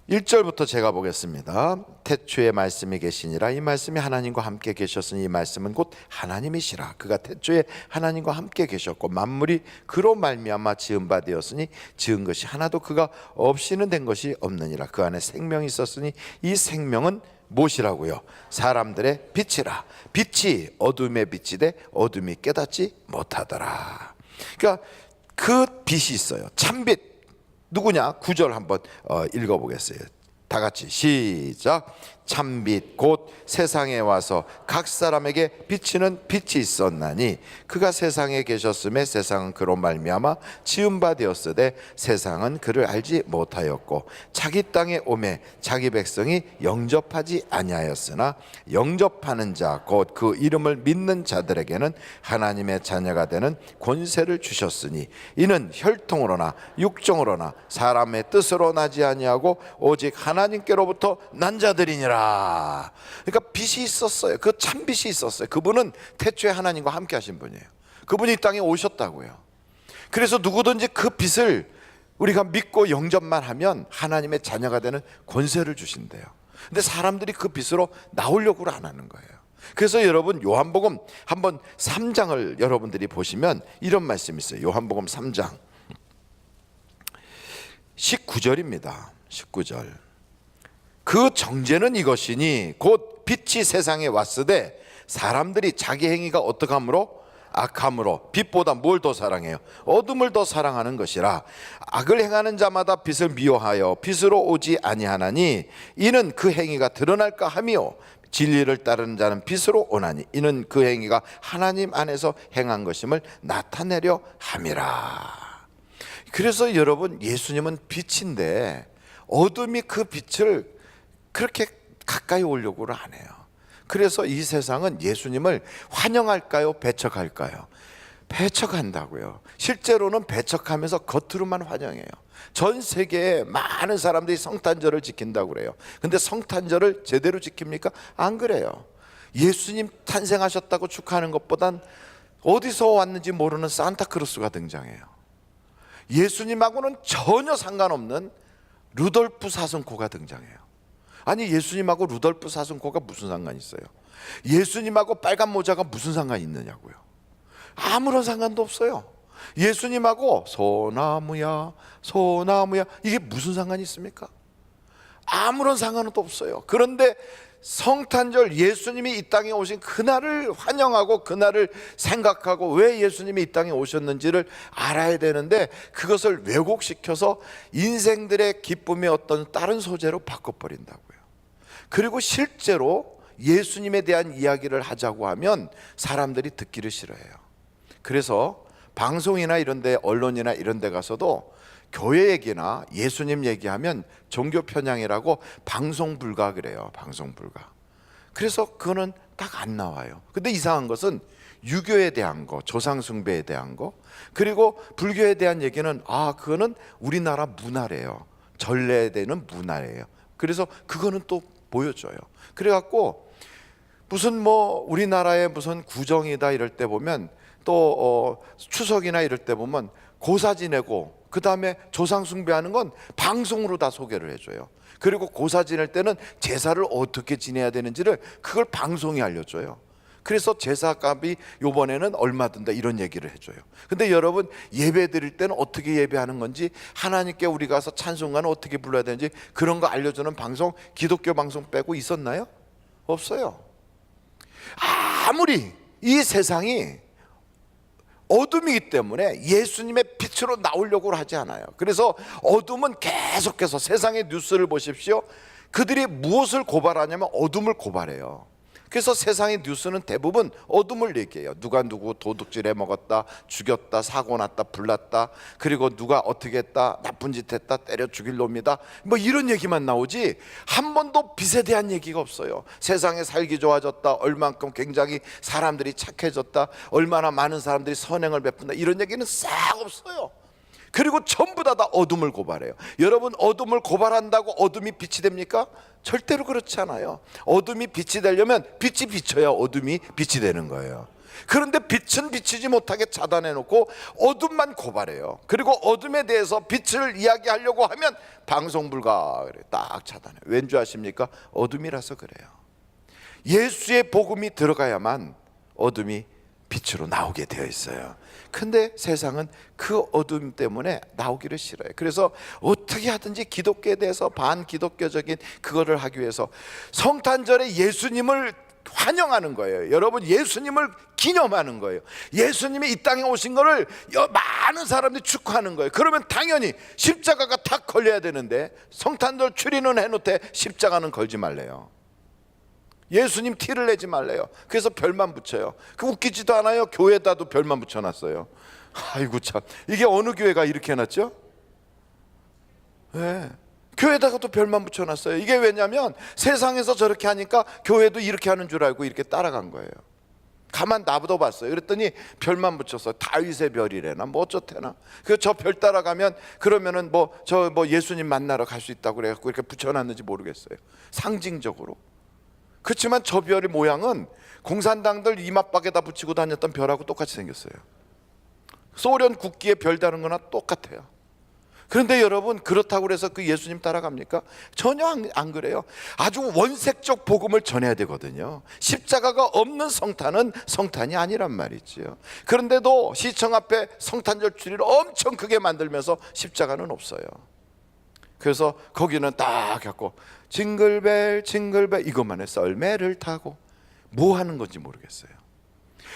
H: 1절부터 제가 보겠습니다. 태초에 말씀이 계시니라. 이 말씀이 하나님과 함께 계셨으니 이 말씀은 곧 하나님이시라. 그가 태초에 하나님과 함께 계셨고 만물이 그로 말미암아 지은 바 되었으니 지은 것이 하나도 그가 없이는 된 것이 없느니라. 그 안에 생명이 있었으니 이 생명은 무엇이라고요? 사람들의 빛이라. 빛이 어둠의 빛이 돼 어둠이 깨닫지 못하더라. 그러니까 그 빛이 있어요. 참빛. 누구냐? 9절 한번 읽어보겠어요. 다 같이 시작. 참빛 곧 세상에 와서 각 사람에게 비치는 빛이 있었나니 그가 세상에 계셨음에 세상은 그로 말미암아 지은 바 되었으되 세상은 그를 알지 못하였고 자기 땅에 오매 자기 백성이 영접하지 아니하였으나 영접하는 자 곧 그 이름을 믿는 자들에게는 하나님의 자녀가 되는 권세를 주셨으니 이는 혈통으로나 육정으로나 사람의 뜻으로 나지 아니하고 오직 하나님께로부터 난 자들이니라. 그러니까 빛이 있었어요. 그 참빛이 있었어요. 그분은 태초에 하나님과 함께 하신 분이에요. 그분이 이 땅에 오셨다고요. 그래서 누구든지 그 빛을 우리가 믿고 영접만 하면 하나님의 자녀가 되는 권세를 주신대요. 근데 사람들이 그 빛으로 나오려고 안 하는 거예요. 그래서 여러분 요한복음 한번 3장을 여러분들이 보시면 이런 말씀이 있어요. 요한복음 3장 19절입니다. 19절. 그 정죄는 이것이니 곧 빛이 세상에 왔으되 사람들이 자기 행위가 어떻게 함으로? 악함으로. 빛보다 뭘 더 사랑해요? 어둠을 더 사랑하는 것이라. 악을 행하는 자마다 빛을 미워하여 빛으로 오지 아니하나니 이는 그 행위가 드러날까 하며 진리를 따르는 자는 빛으로 오나니 이는 그 행위가 하나님 안에서 행한 것임을 나타내려 함이라. 그래서 여러분, 예수님은 빛인데 어둠이 그 빛을 그렇게 가까이 오려고를 안 해요. 그래서 이 세상은 예수님을 환영할까요? 배척할까요? 배척한다고요. 실제로는 배척하면서 겉으로만 환영해요. 전 세계에 많은 사람들이 성탄절을 지킨다고 그래요. 근데 성탄절을 제대로 지킵니까? 안 그래요. 예수님 탄생하셨다고 축하하는 것보단 어디서 왔는지 모르는 산타크로스가 등장해요. 예수님하고는 전혀 상관없는 루돌프 사슴코가 등장해요. 아니, 예수님하고 루돌프 사슴코가 무슨 상관이 있어요? 예수님하고 빨간 모자가 무슨 상관이 있느냐고요. 아무런 상관도 없어요. 예수님하고 소나무야 소나무야 이게 무슨 상관이 있습니까? 아무런 상관은 없어요. 그런데 성탄절 예수님이 이 땅에 오신 그날을 환영하고 그날을 생각하고 왜 예수님이 이 땅에 오셨는지를 알아야 되는데 그것을 왜곡시켜서 인생들의 기쁨의 어떤 다른 소재로 바꿔버린다고요. 그리고 실제로 예수님에 대한 이야기를 하자고 하면 사람들이 듣기를 싫어해요. 그래서 방송이나 이런 데, 언론이나 이런 데 가서도 교회 얘기나 예수님 얘기하면 종교 편향이라고 방송 불가 그래요. 방송 불가. 그래서 그거는 딱 안 나와요. 근데 이상한 것은 유교에 대한 거, 조상 숭배에 대한 거, 그리고 불교에 대한 얘기는 그거는 우리나라 문화래요. 전래에 되는 문화예요. 그래서 그거는 또 보여줘요. 그래갖고 무슨 뭐 우리나라의 무슨 구정이다 이럴 때 보면 또 추석이나 이럴 때 보면 고사 지내고 그 다음에 조상 숭배하는 건 방송으로 다 소개를 해줘요. 그리고 고사 지낼 때는 제사를 어떻게 지내야 되는지를 그걸 방송이 알려줘요. 그래서 제사값이 요번에는 얼마 든다 이런 얘기를 해줘요. 근데 여러분 예배 드릴 때는 어떻게 예배하는 건지, 하나님께 우리 가서 찬송가는 어떻게 불러야 되는지 그런 거 알려주는 방송, 기독교 방송 빼고 있었나요? 없어요. 아무리 이 세상이 어둠이기 때문에 예수님의 빛으로 나오려고 하지 않아요. 그래서 어둠은 계속해서 세상의 뉴스를 보십시오. 그들이 무엇을 고발하냐면 어둠을 고발해요. 그래서 세상의 뉴스는 대부분 어둠을 얘기해요. 누가 누구 도둑질해 먹었다, 죽였다, 사고 났다, 불났다, 그리고 누가 어떻게 했다, 나쁜 짓 했다, 때려 죽일 놈이다, 뭐 이런 얘기만 나오지 한 번도 빛에 대한 얘기가 없어요. 세상에 살기 좋아졌다, 얼만큼 굉장히 사람들이 착해졌다, 얼마나 많은 사람들이 선행을 베푼다, 이런 얘기는 싹 없어요. 그리고 전부 다 어둠을 고발해요. 여러분 어둠을 고발한다고 어둠이 빛이 됩니까? 절대로 그렇지 않아요. 어둠이 빛이 되려면 빛이 비쳐야 어둠이 빛이 되는 거예요. 그런데 빛은 비치지 못하게 차단해 놓고 어둠만 고발해요. 그리고 어둠에 대해서 빛을 이야기하려고 하면 방송 불가, 그래 딱 차단해. 왠지 아십니까? 어둠이라서 그래요. 예수의 복음이 들어가야만 어둠이 빛으로 나오게 되어 있어요. 근데 세상은 그 어둠 때문에 나오기를 싫어요. 그래서 어떻게 하든지 기독교에 대해서 반기독교적인 그거를 하기 위해서 성탄절에 예수님을 환영하는 거예요. 여러분 예수님을 기념하는 거예요. 예수님이 이 땅에 오신 거를 많은 사람들이 축하하는 거예요. 그러면 당연히 십자가가 탁 걸려야 되는데 성탄절 추리는 해놓되 십자가는 걸지 말래요. 예수님 티를 내지 말래요. 그래서 별만 붙여요. 그 웃기지도 않아요. 교회에다도 별만 붙여놨어요. 아이고 참, 이게 어느 교회가 이렇게 해놨죠? 네. 교회에다가도 별만 붙여놨어요. 이게 왜냐면 세상에서 저렇게 하니까 교회도 이렇게 하는 줄 알고 이렇게 따라간 거예요. 가만 놔둬 봤어요. 그랬더니 별만 붙였어요. 다윗의 별이래나 뭐 어쩌대나. 그 저 별 따라가면 그러면은 저 예수님 만나러 갈 수 있다고 그래갖고 이렇게 붙여놨는지 모르겠어요. 상징적으로. 그렇지만 저 별의 모양은 공산당들 이마박에다 붙이고 다녔던 별하고 똑같이 생겼어요. 소련 국기에 별 다른 거나 똑같아요. 그런데 여러분 그렇다고 해서 그 예수님 따라갑니까? 전혀 안 그래요. 아주 원색적 복음을 전해야 되거든요. 십자가가 없는 성탄은 성탄이 아니란 말이지요. 그런데도 시청 앞에 성탄절 추리를 엄청 크게 만들면서 십자가는 없어요. 그래서 거기는 딱 갖고 징글벨 징글벨 이것만 해. 썰매를 타고 뭐 하는 건지 모르겠어요.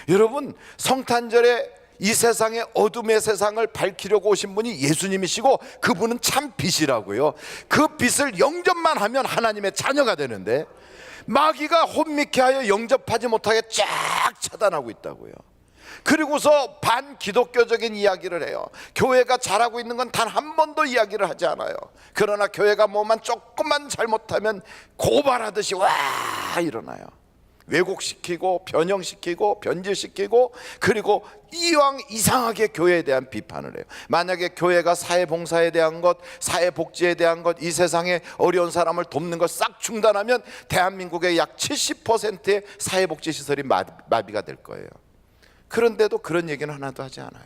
H: 여러분 성탄절에 이 세상의 어둠의 세상을 밝히려고 오신 분이 예수님이시고 그분은 참 빛이라고요. 그 빛을 영접만 하면 하나님의 자녀가 되는데 마귀가 혼미케 하여 영접하지 못하게 쫙 차단하고 있다고요. 그리고서 반기독교적인 이야기를 해요. 교회가 잘하고 있는 건 단 한 번도 이야기를 하지 않아요. 그러나 교회가 뭐만 조금만 잘못하면 고발하듯이 와 일어나요. 왜곡시키고 변형시키고 변질시키고, 그리고 이왕 이상하게 교회에 대한 비판을 해요. 만약에 교회가 사회봉사에 대한 것, 사회복지에 대한 것, 이 세상에 어려운 사람을 돕는 것 싹 중단하면 대한민국의 약 70%의 사회복지시설이 마비가 될 거예요. 그런데도 그런 얘기는 하나도 하지 않아요.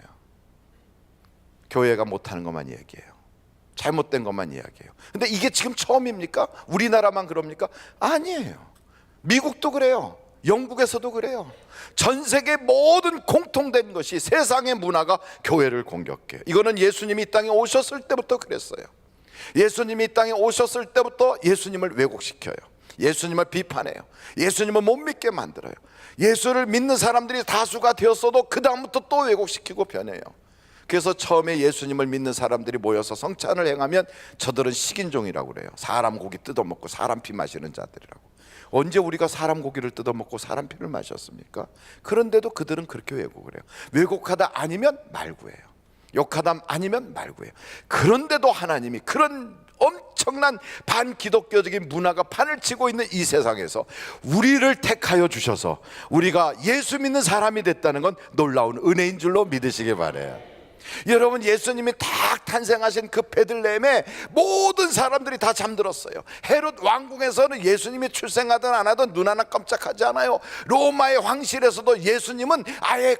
H: 교회가 못하는 것만 이야기해요. 잘못된 것만 이야기해요. 근데 이게 지금 처음입니까? 우리나라만 그럽니까? 아니에요. 미국도 그래요. 영국에서도 그래요. 전 세계 모든 공통된 것이 세상의 문화가 교회를 공격해요. 이거는 예수님이 이 땅에 오셨을 때부터 그랬어요. 예수님이 이 땅에 오셨을 때부터 예수님을 왜곡시켜요. 예수님을 비판해요. 예수님을 못 믿게 만들어요. 예수를 믿는 사람들이 다수가 되었어도 그 다음부터 또 왜곡시키고 변해요. 그래서 처음에 예수님을 믿는 사람들이 모여서 성찬을 행하면 저들은 식인종이라고 그래요. 사람 고기 뜯어먹고 사람 피 마시는 자들이라고. 언제 우리가 사람 고기를 뜯어먹고 사람 피를 마셨습니까? 그런데도 그들은 그렇게 왜곡을 해요. 왜곡하다 아니면 말구예요. 욕하다 아니면 말구예요. 그런데도 하나님이 그런 엄청난 반기독교적인 문화가 판을 치고 있는 이 세상에서 우리를 택하여 주셔서 우리가 예수 믿는 사람이 됐다는 건 놀라운 은혜인 줄로 믿으시기 바라요. 여러분, 예수님이 딱 탄생하신 그 베들레헴에 모든 사람들이 다 잠들었어요. 헤롯 왕궁에서는 예수님이 출생하든 안 하든 눈 하나 깜짝하지 않아요. 로마의 황실에서도 예수님은 아예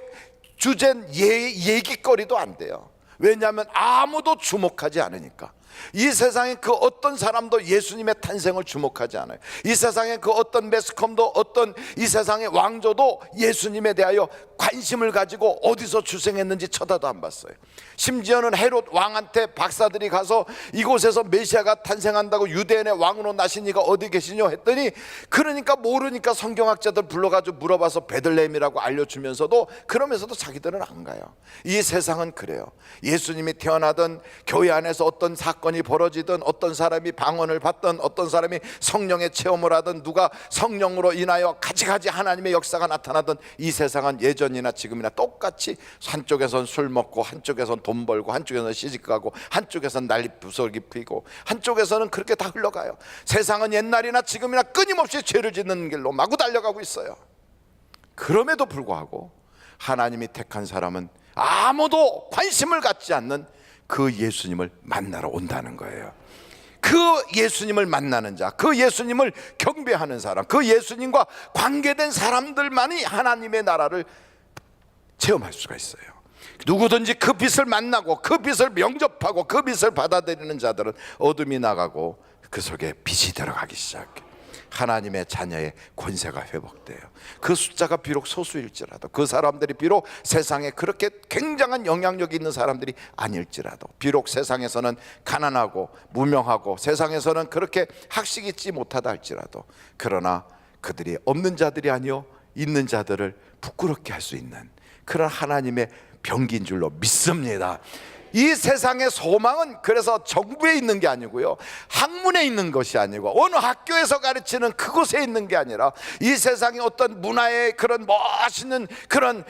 H: 주된 얘기거리도 안 돼요. 왜냐하면 아무도 주목하지 않으니까. 이 세상에 그 어떤 사람도 예수님의 탄생을 주목하지 않아요. 이 세상에 그 어떤 매스컴도 어떤 이 세상의 왕조도 예수님에 대하여 관심을 가지고 어디서 출생했는지 쳐다도 안 봤어요. 심지어는 헤롯 왕한테 박사들이 가서 이곳에서 메시아가 탄생한다고 유대인의 왕으로 나신 이가 어디 계시냐 했더니, 그러니까 모르니까 성경학자들 불러가지고 물어봐서 베들레헴이라고 알려주면서도 그러면서도 자기들은 안 가요. 이 세상은 그래요. 예수님이 태어나든 교회 안에서 어떤 사건이 벌어지든 어떤 사람이 방언을 받든 어떤 사람이 성령의 체험을 하든 누가 성령으로 인하여 가지가지 하나님의 역사가 나타나든 이 세상은 예전이나 지금이나 똑같이 한쪽에선 술 먹고 한쪽에선 돈 벌고 한쪽에서는 시집가고 한쪽에서는 난리 부설기 피고 한쪽에서는 그렇게 다 흘러가요. 세상은 옛날이나 지금이나 끊임없이 죄를 짓는 길로 마구 달려가고 있어요. 그럼에도 불구하고 하나님이 택한 사람은 아무도 관심을 갖지 않는 그 예수님을 만나러 온다는 거예요. 그 예수님을 만나는 자, 그 예수님을 경배하는 사람, 그 예수님과 관계된 사람들만이 하나님의 나라를 체험할 수가 있어요. 누구든지 그 빛을 만나고 그 빛을 영접하고 그 빛을 받아들이는 자들은 어둠이 나가고 그 속에 빛이 들어가기 시작해요. 하나님의 자녀의 권세가 회복돼요. 그 숫자가 비록 소수일지라도, 그 사람들이 비록 세상에 그렇게 굉장한 영향력이 있는 사람들이 아닐지라도, 비록 세상에서는 가난하고 무명하고 세상에서는 그렇게 학식이 있지 못하다 할지라도, 그러나 그들이 없는 자들이 아니요 있는 자들을 부끄럽게 할 수 있는 그런 하나님의 병기인 줄로 믿습니다. 이 세상의 소망은 그래서 정부에 있는 게 아니고요, 학문에 있는 것이 아니고 어느 학교에서 가르치는 그곳에 있는 게 아니라 이 세상의 어떤 문화의 그런 멋있는 그런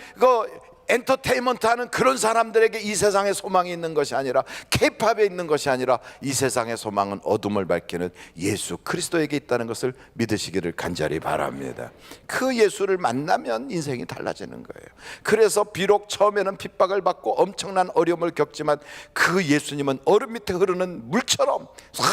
H: 엔터테인먼트 하는 그런 사람들에게 이 세상의 소망이 있는 것이 아니라, K-팝에 있는 것이 아니라 이 세상의 소망은 어둠을 밝히는 예수 그리스도에게 있다는 것을 믿으시기를 간절히 바랍니다. 그 예수를 만나면 인생이 달라지는 거예요. 그래서 비록 처음에는 핍박을 받고 엄청난 어려움을 겪지만 그 예수님은 얼음 밑에 흐르는 물처럼 싹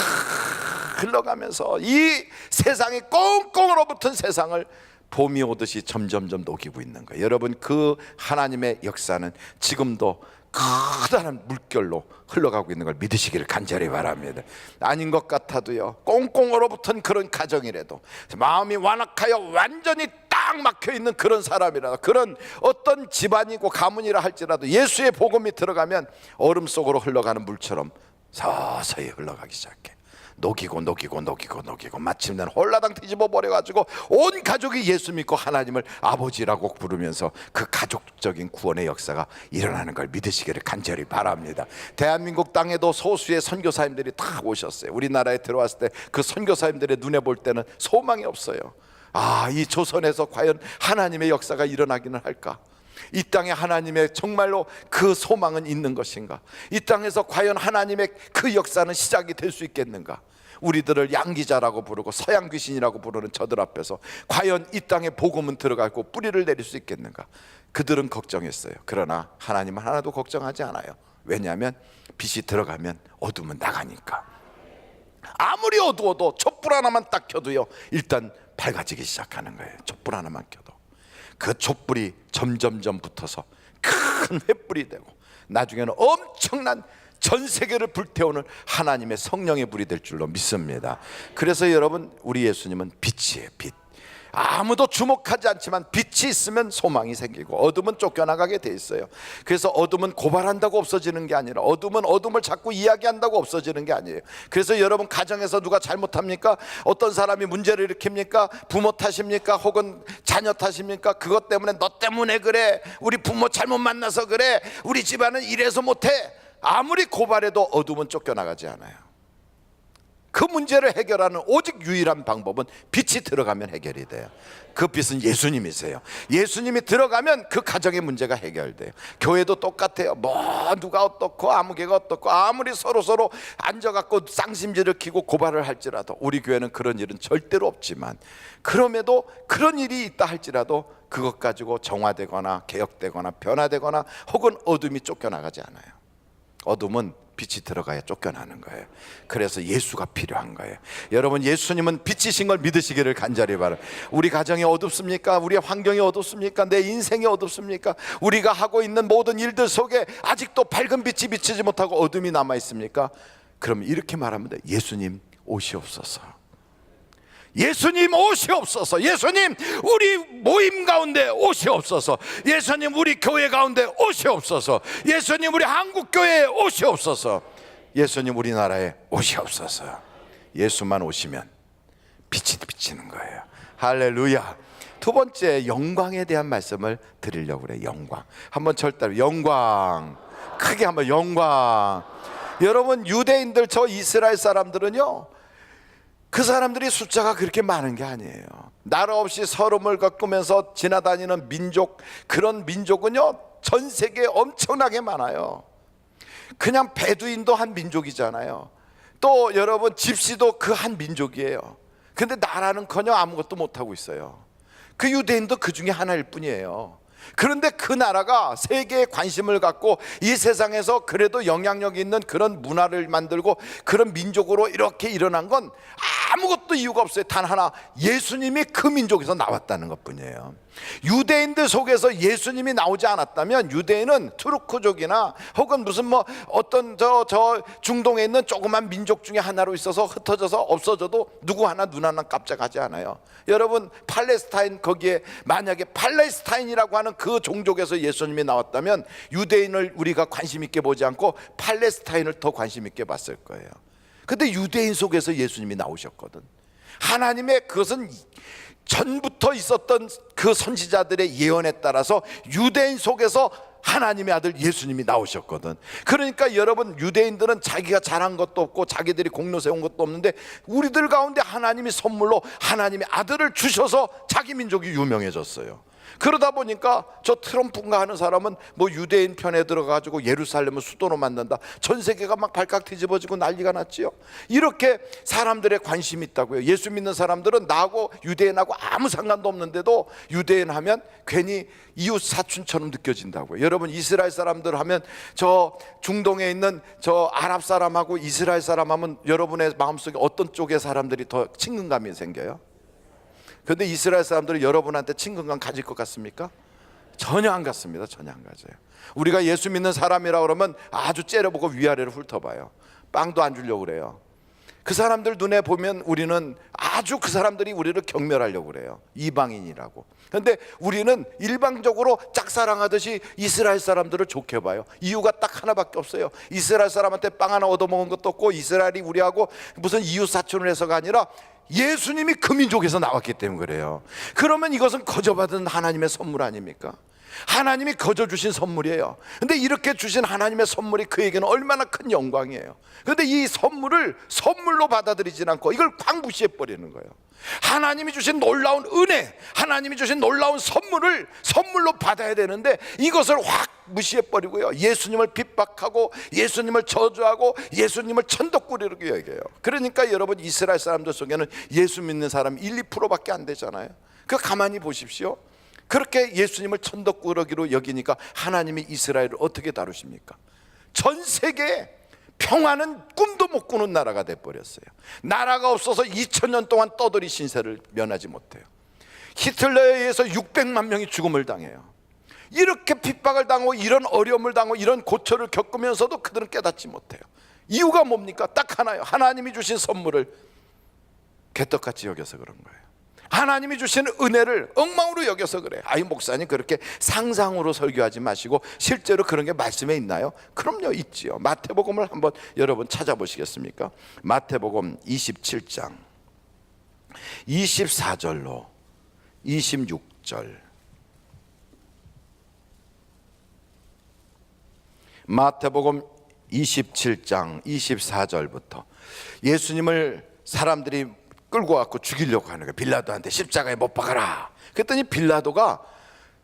H: 흘러가면서 이 세상이 꽁꽁 얼어붙은 세상을 봄이 오듯이 점점점 녹이고 있는 거예요. 여러분, 그 하나님의 역사는 지금도 커다란 물결로 흘러가고 있는 걸 믿으시기를 간절히 바랍니다. 아닌 것 같아도요, 꽁꽁 얼어붙은 그런 가정이라도, 마음이 완악하여 완전히 딱 막혀있는 그런 사람이라도, 그런 어떤 집안이고 가문이라 할지라도 예수의 복음이 들어가면 얼음 속으로 흘러가는 물처럼 서서히 흘러가기 시작해. 녹이고 마침내 홀라당 뒤집어 버려가지고 온 가족이 예수 믿고 하나님을 아버지라고 부르면서 그 가족적인 구원의 역사가 일어나는 걸 믿으시기를 간절히 바랍니다. 대한민국 땅에도 소수의 선교사님들이 다 오셨어요. 우리나라에 들어왔을 때 그 선교사님들의 눈에 볼 때는 소망이 없어요. 이 조선에서 과연 하나님의 역사가 일어나기는 할까? 이 땅에 하나님의 정말로 그 소망은 있는 것인가? 이 땅에서 과연 하나님의 그 역사는 시작이 될 수 있겠는가? 우리들을 양기자라고 부르고 서양 귀신이라고 부르는 저들 앞에서 과연 이 땅에 복음은 들어가고 뿌리를 내릴 수 있겠는가? 그들은 걱정했어요. 그러나 하나님은 하나도 걱정하지 않아요. 왜냐하면 빛이 들어가면 어둠은 나가니까. 아무리 어두워도 촛불 하나만 딱 켜도요, 일단 밝아지기 시작하는 거예요. 촛불 하나만 켜도 그 촛불이 점점점 붙어서 큰 횃불이 되고 나중에는 엄청난 전 세계를 불태우는 하나님의 성령의 불이 될 줄로 믿습니다. 그래서 여러분, 우리 예수님은 빛이에요. 빛. 아무도 주목하지 않지만 빛이 있으면 소망이 생기고 어둠은 쫓겨나가게 돼 있어요. 그래서 어둠은 고발한다고 없어지는 게 아니라, 어둠은 어둠을 자꾸 이야기한다고 없어지는 게 아니에요. 그래서 여러분, 가정에서 누가 잘못합니까? 어떤 사람이 문제를 일으킵니까? 부모 탓입니까? 혹은 자녀 탓입니까? 그것 때문에 너 때문에 그래, 우리 부모 잘못 만나서 그래, 우리 집안은 이래서 못해. 아무리 고발해도 어둠은 쫓겨나가지 않아요. 그 문제를 해결하는 오직 유일한 방법은 빛이 들어가면 해결이 돼요. 그 빛은 예수님이세요. 예수님이 들어가면 그 가정의 문제가 해결돼요. 교회도 똑같아요. 뭐 누가 어떻고 아무개가 어떻고 아무리 서로 앉아갖고 쌍심지를 키고 고발을 할지라도, 우리 교회는 그런 일은 절대로 없지만, 그럼에도 그런 일이 있다 할지라도 그것 가지고 정화되거나 개혁되거나 변화되거나 혹은 어둠이 쫓겨나가지 않아요. 어둠은 빛이 들어가야 쫓겨나는 거예요. 그래서 예수가 필요한 거예요. 여러분, 예수님은 빛이신 걸 믿으시기를 간절히 바라요. 우리 가정이 어둡습니까? 우리의 환경이 어둡습니까? 내 인생이 어둡습니까? 우리가 하고 있는 모든 일들 속에 아직도 밝은 빛이 비치지 못하고 어둠이 남아 있습니까? 그럼 이렇게 말하면 돼요. 예수님 오시옵소서. 예수님 오시옵소서. 예수님 우리 모임 가운데 오시옵소서. 예수님 우리 교회 가운데 오시옵소서. 예수님 우리 한국교회에 오시옵소서. 예수님 우리나라에 오시옵소서. 예수만 오시면 빛이 비치는 거예요. 할렐루야. 두 번째, 영광에 대한 말씀을 드리려고 그래요. 영광. 한번 절대 영광, 크게 한번 영광. 여러분, 유대인들, 저 이스라엘 사람들은요, 그 사람들이 숫자가 그렇게 많은 게 아니에요. 나라 없이 서름을 겪으면서 지나다니는 민족, 그런 민족은요 전 세계에 엄청나게 많아요. 그냥 베두인도 한 민족이잖아요. 또 여러분, 집시도 그 한 민족이에요. 근데 나라는커녕 아무것도 못하고 있어요. 그 유대인도 그 중에 하나일 뿐이에요. 그런데 그 나라가 세계에 관심을 갖고 이 세상에서 그래도 영향력 있는 그런 문화를 만들고 그런 민족으로 이렇게 일어난 건 아무것도 이유가 없어요. 단 하나, 예수님이 그 민족에서 나왔다는 것뿐이에요. 유대인들 속에서 예수님이 나오지 않았다면 유대인은 투르크족이나 혹은 무슨 뭐 어떤 저 중동에 있는 조그만 민족 중에 하나로 있어서 흩어져서 없어져도 누구 하나 눈 하나 깜짝하지 않아요. 여러분, 팔레스타인, 거기에 만약에 팔레스타인이라고 하는 그 종족에서 예수님이 나왔다면 유대인을 우리가 관심 있게 보지 않고 팔레스타인을 더 관심 있게 봤을 거예요. 근데 유대인 속에서 예수님이 나오셨거든. 하나님의, 그것은 전부터 있었던 그 선지자들의 예언에 따라서 유대인 속에서 하나님의 아들 예수님이 나오셨거든. 그러니까 여러분, 유대인들은 자기가 잘한 것도 없고 자기들이 공로 세운 것도 없는데 우리들 가운데 하나님이 선물로 하나님의 아들을 주셔서 자기 민족이 유명해졌어요. 그러다 보니까 저 트럼프인가 하는 사람은 뭐 유대인 편에 들어가지고 예루살렘을 수도로 만든다, 전 세계가 막 발칵 뒤집어지고 난리가 났지요. 이렇게 사람들의 관심이 있다고요. 예수 믿는 사람들은 나하고 유대인하고 아무 상관도 없는데도 유대인 하면 괜히 이웃 사촌처럼 느껴진다고요. 여러분, 이스라엘 사람들 하면 저 중동에 있는 저 아랍 사람하고 이스라엘 사람 하면 여러분의 마음속에 어떤 쪽의 사람들이 더 친근감이 생겨요? 그런데 이스라엘 사람들은 여러분한테 친근감 가질 것 같습니까? 전혀 안 같습니다. 전혀 안 가져요. 우리가 예수 믿는 사람이라 그러면 아주 째려보고 위아래를 훑어봐요. 빵도 안 주려고 그래요. 그 사람들 눈에 보면 우리는 아주 그 사람들이 우리를 경멸하려고 그래요. 이방인이라고. 그런데 우리는 일방적으로 짝사랑하듯이 이스라엘 사람들을 좋게 봐요. 이유가 딱 하나밖에 없어요. 이스라엘 사람한테 빵 하나 얻어먹은 것도 없고 이스라엘이 우리하고 무슨 이웃 사촌을 해서가 아니라 예수님이 그 민족에서 나왔기 때문에 그래요. 그러면 이것은 거저받은 하나님의 선물 아닙니까? 하나님이 거저 주신 선물이에요. 근데 이렇게 주신 하나님의 선물이 그에게는 얼마나 큰 영광이에요. 그런데 이 선물을 선물로 받아들이지 않고 이걸 확 무시해 버리는 거예요. 하나님이 주신 놀라운 은혜, 하나님이 주신 놀라운 선물을 선물로 받아야 되는데 이것을 확 무시해 버리고요, 예수님을 핍박하고 예수님을 저주하고 예수님을 천덕꾸리로 여겨요. 그러니까 여러분, 이스라엘 사람들 속에는 예수 믿는 사람 1, 2%밖에 안 되잖아요. 그 가만히 보십시오. 그렇게 예수님을 천덕꾸러기로 여기니까 하나님이 이스라엘을 어떻게 다루십니까? 전 세계에 평화는 꿈도 못 꾸는 나라가 돼버렸어요. 나라가 없어서 2000년 동안 떠돌이 신세를 면하지 못해요. 히틀러에 의해서 600만 명이 죽음을 당해요. 이렇게 핍박을 당하고 이런 어려움을 당하고 이런 고초를 겪으면서도 그들은 깨닫지 못해요. 이유가 뭡니까? 딱 하나요. 하나님이 주신 선물을 개떡같이 여겨서 그런 거예요. 하나님이 주시는 은혜를 엉망으로 여겨서 그래. 아이, 목사님 그렇게 상상으로 설교하지 마시고 실제로 그런 게 말씀에 있나요? 그럼요, 있지요. 마태복음을 한번 여러분 찾아보시겠습니까? 마태복음 27장 24절로 26절. 마태복음 27장 24절부터 예수님을 사람들이 끌고 와서 죽이려고 하는 거예요. 빌라도한테 십자가에 못 박아라. 그랬더니 빌라도가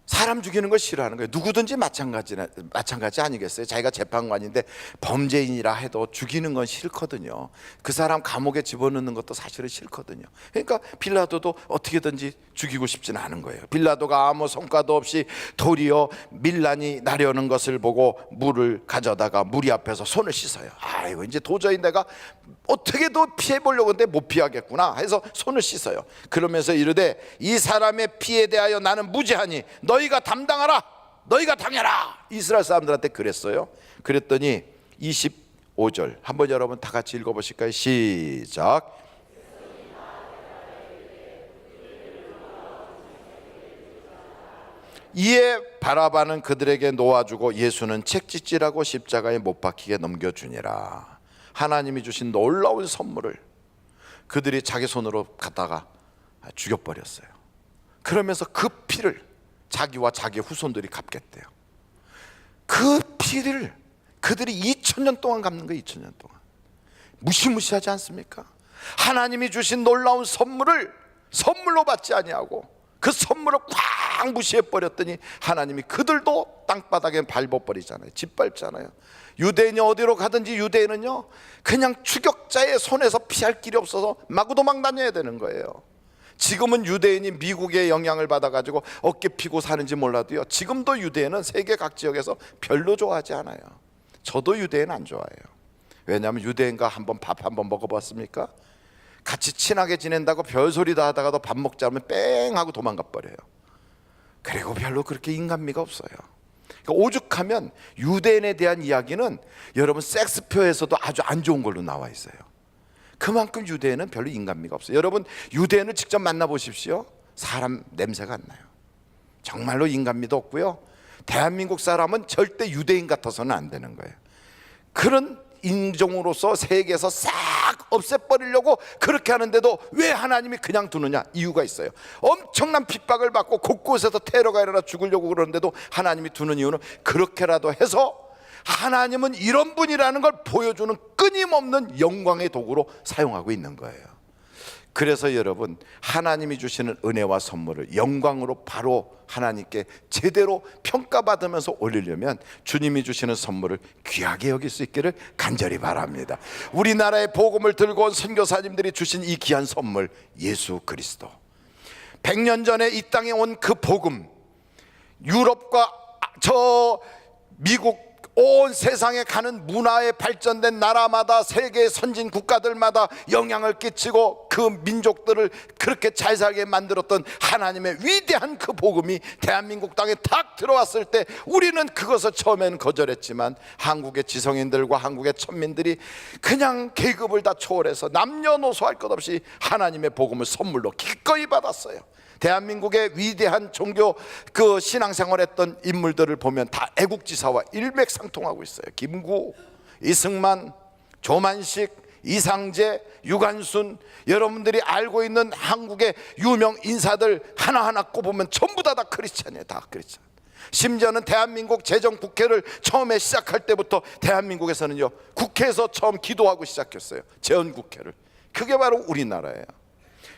H: 사람 죽이는 걸 싫어하는 거예요. 누구든지 마찬가지 아니겠어요? 자기가 재판관인데 범죄인이라 해도 죽이는 건 싫거든요. 그 사람 감옥에 집어넣는 것도 사실은 싫거든요. 그러니까 빌라도도 어떻게든지 죽이고 싶지는 않은 거예요. 빌라도가 아무 성과도 없이 도리어 밀란이 나려는 것을 보고 물을 가져다가 무리 앞에서 손을 씻어요. 아이고, 이제 도저히 내가 어떻게도 피해보려고 했는데 못 피하겠구나 해서 손을 씻어요. 그러면서 이르되 이 사람의 피에 대하여 나는 무죄하니 너희가 담당하라, 너희가 당해라. 이스라엘 사람들한테 그랬어요. 그랬더니 25절 한번 여러분 다 같이 읽어보실까요? 시작. 이에 바라바는 그들에게 놓아주고 예수는 책짓질하고 십자가에 못 박히게 넘겨주니라. 하나님이 주신 놀라운 선물을 그들이 자기 손으로 갖다가 죽여버렸어요. 그러면서 그 피를 자기와 자기 후손들이 갚겠대요. 그 피를 그들이 2000년 동안 갚는 거예요. 2000년 동안. 무시무시하지 않습니까? 하나님이 주신 놀라운 선물을 선물로 받지 아니하고 그 선물을 꽉 무시해버렸더니 하나님이 그들도 땅바닥에 밟아버리잖아요. 짓밟잖아요. 유대인이 어디로 가든지 유대인은요 그냥 추격자의 손에서 피할 길이 없어서 마구 도망 다녀야 되는 거예요. 지금은 유대인이 미국의 영향을 받아가지고 어깨 피고 사는지 몰라도요, 지금도 유대인은 세계 각 지역에서 별로 좋아하지 않아요. 저도 유대인 안 좋아해요. 왜냐하면 유대인과 한번 밥 한번 먹어봤습니까? 같이 친하게 지낸다고 별소리 다 하다가도 밥 먹자 하면 뺑 하고 도망가 버려요. 그리고 별로 그렇게 인간미가 없어요. 그러니까 오죽하면 유대인에 대한 이야기는 여러분 섹스표에서도 아주 안 좋은 걸로 나와 있어요. 그만큼 유대인은 별로 인간미가 없어요. 여러분 유대인을 직접 만나보십시오. 사람 냄새가 안 나요. 정말로 인간미도 없고요. 대한민국 사람은 절대 유대인 같아서는 안 되는 거예요. 그런 인종으로서 세계에서 싹 없애버리려고 그렇게 하는데도 왜 하나님이 그냥 두느냐? 이유가 있어요. 엄청난 핍박을 받고 곳곳에서 테러가 일어나 죽으려고 그러는데도 하나님이 두는 이유는 그렇게라도 해서 하나님은 이런 분이라는 걸 보여주는 끊임없는 영광의 도구로 사용하고 있는 거예요. 그래서 여러분 하나님이 주시는 은혜와 선물을 영광으로 바로 하나님께 제대로 평가받으면서 올리려면 주님이 주시는 선물을 귀하게 여길 수 있기를 간절히 바랍니다. 우리나라의 복음을 들고 온 선교사님들이 주신 이 귀한 선물 예수 그리스도, 100년 전에 이 땅에 온 그 복음, 유럽과 저 미국 온 세상에 가는 문화에 발전된 나라마다 세계 선진 국가들마다 영향을 끼치고 그 민족들을 그렇게 잘 살게 만들었던 하나님의 위대한 그 복음이 대한민국 땅에 탁 들어왔을 때 우리는 그것을 처음에는 거절했지만 한국의 지성인들과 한국의 천민들이 그냥 계급을 다 초월해서 남녀노소 할 것 없이 하나님의 복음을 선물로 기꺼이 받았어요. 대한민국의 위대한 종교 그 신앙생활했던 인물들을 보면 다 애국지사와 일맥상통하고 있어요. 김구, 이승만, 조만식, 이상재, 유관순, 여러분들이 알고 있는 한국의 유명 인사들 하나하나 꼽으면 전부 다 크리스찬이에요. 다 크리스찬. 심지어는 대한민국 재정국회를 처음에 시작할 때부터 대한민국에서는요 국회에서 처음 기도하고 시작했어요. 재헌국회를. 그게 바로 우리나라예요.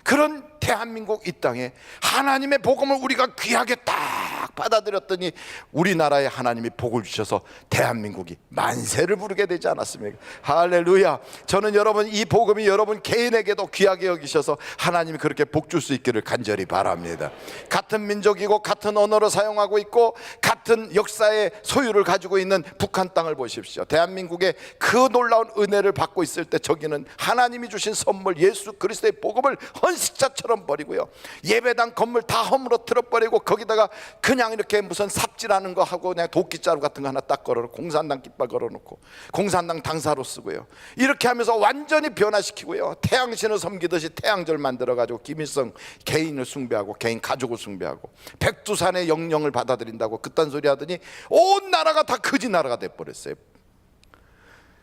H: 그런 대한민국 이 땅에 하나님의 복음을 우리가 귀하게 딱 받아들였더니 우리나라에 하나님이 복을 주셔서 대한민국이 만세를 부르게 되지 않았습니까? 할렐루야. 저는 여러분 이 복음이 여러분 개인에게도 귀하게 여기셔서 하나님이 그렇게 복 줄 수 있기를 간절히 바랍니다. 같은 민족이고 같은 언어를 사용하고 있고 같은 역사의 소유를 가지고 있는 북한 땅을 보십시오. 대한민국의 그 놀라운 은혜를 받고 있을 때 저기는 하나님이 주신 선물 예수 그리스도의 복음을 헌식자처럼 버리고요, 예배당 건물 다 허물어뜨려 버리고 거기다가 그냥 이렇게 무슨 삽질하는 거 하고 그냥 도끼자루 같은 거 하나 딱 걸어놓고 공산당 깃발 걸어놓고 공산당 당사로 쓰고요, 이렇게 하면서 완전히 변화시키고요, 태양신을 섬기듯이 태양절 만들어가지고 김일성 개인을 숭배하고 개인 가족을 숭배하고 백두산의 영령을 받아들인다고 그딴 소리 하더니 온 나라가 다 거지 나라가 돼버렸어요.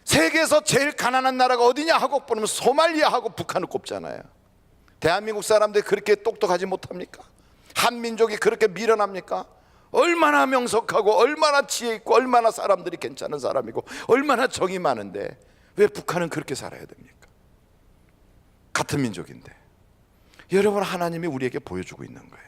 H: 세계에서 제일 가난한 나라가 어디냐 하고 보면 소말리아하고 북한을 꼽잖아요. 대한민국 사람들이 그렇게 똑똑하지 못합니까? 한민족이 그렇게 미련합니까? 얼마나 명석하고 얼마나 지혜 있고 얼마나 사람들이 괜찮은 사람이고 얼마나 정이 많은데 왜 북한은 그렇게 살아야 됩니까? 같은 민족인데. 여러분, 하나님이 우리에게 보여주고 있는 거예요.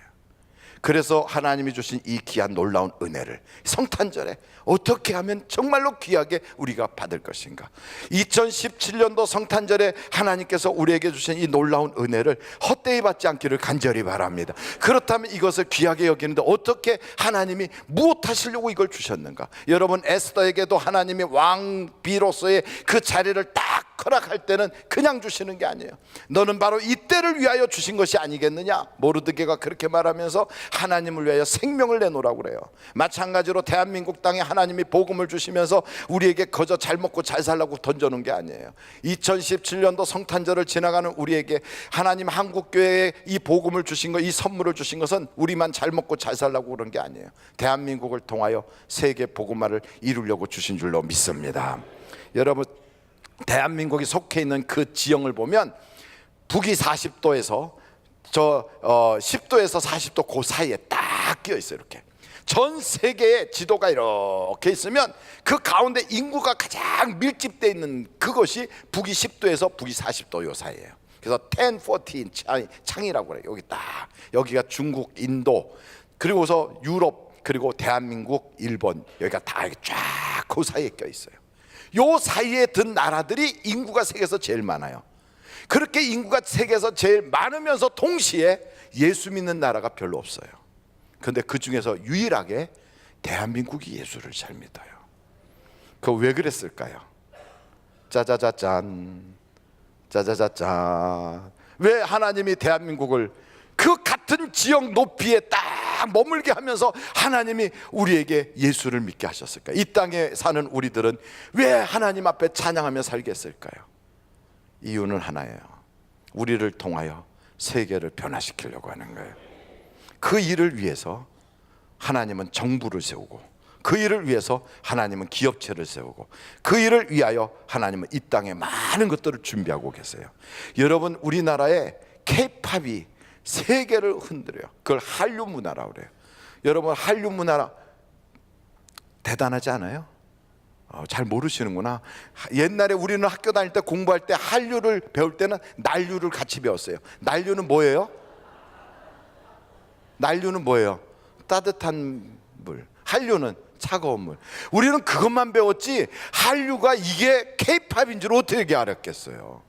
H: 그래서 하나님이 주신 이 귀한 놀라운 은혜를 성탄절에 어떻게 하면 정말로 귀하게 우리가 받을 것인가. 2017년도 성탄절에 하나님께서 우리에게 주신 이 놀라운 은혜를 헛되이 받지 않기를 간절히 바랍니다. 그렇다면 이것을 귀하게 여기는데 어떻게 하나님이 무엇 하시려고 이걸 주셨는가. 여러분, 에스더에게도 하나님이 왕비로서의 그 자리를 딱 허락할 때는 그냥 주시는 게 아니에요. 너는 바로 이때를 위하여 주신 것이 아니겠느냐. 모르드게가 그렇게 말하면서 하나님을 위하여 생명을 내놓으라고 그래요. 마찬가지로 대한민국 땅에 하나님이 복음을 주시면서 우리에게 거저 잘 먹고 잘 살라고 던져놓은 게 아니에요. 2017년도 성탄절을 지나가는 우리에게 하나님 한국교회에 이 복음을 주신 것, 이 선물을 주신 것은 우리만 잘 먹고 잘 살라고 그런 게 아니에요. 대한민국을 통하여 세계 복음화를 이루려고 주신 줄로 믿습니다. 여러분, 대한민국이 속해 있는 그 지형을 보면 북위 40도에서 10도에서 40도 그 사이에 딱 끼어 있어요. 이렇게 전 세계의 지도가 이렇게 있으면 그 가운데 인구가 가장 밀집되어 있는 그것이 북위 10도에서 북위 40도 요 사이예요. 그래서 10, 14 창이라고 그래요. 여기 딱, 여기가 중국, 인도, 그리고서 유럽, 그리고 대한민국, 일본, 여기가 다 쫙 그 사이에 껴 있어요. 요 사이에 든 나라들이 인구가 세계에서 제일 많아요. 그렇게 인구가 세계에서 제일 많으면서 동시에 예수 믿는 나라가 별로 없어요. 그런데 그 중에서 유일하게 대한민국이 예수를 잘 믿어요. 그거 왜 그랬을까요? 짜자자짠, 짜자자짠. 왜 하나님이 대한민국을 그 같은 지역 높이에 딱 머물게 하면서 하나님이 우리에게 예수를 믿게 하셨을까요? 이 땅에 사는 우리들은 왜 하나님 앞에 찬양하며 살겠을까요? 이유는 하나예요. 우리를 통하여 세계를 변화시키려고 하는 거예요. 그 일을 위해서 하나님은 정부를 세우고, 그 일을 위해서 하나님은 기업체를 세우고, 그 일을 위하여 하나님은 이 땅에 많은 것들을 준비하고 계세요. 여러분, 우리나라에 K-팝이 세계를 흔들어요. 그걸 한류 문화라고 그래요. 여러분, 한류 문화 대단하지 않아요? 잘 모르시는구나. 옛날에 우리는 학교 다닐 때 공부할 때 한류를 배울 때는 난류를 같이 배웠어요. 난류는 뭐예요? 난류는 뭐예요? 따뜻한 물. 한류는 차가운 물. 우리는 그것만 배웠지 한류가 이게 K-팝인 줄 어떻게 알았겠어요?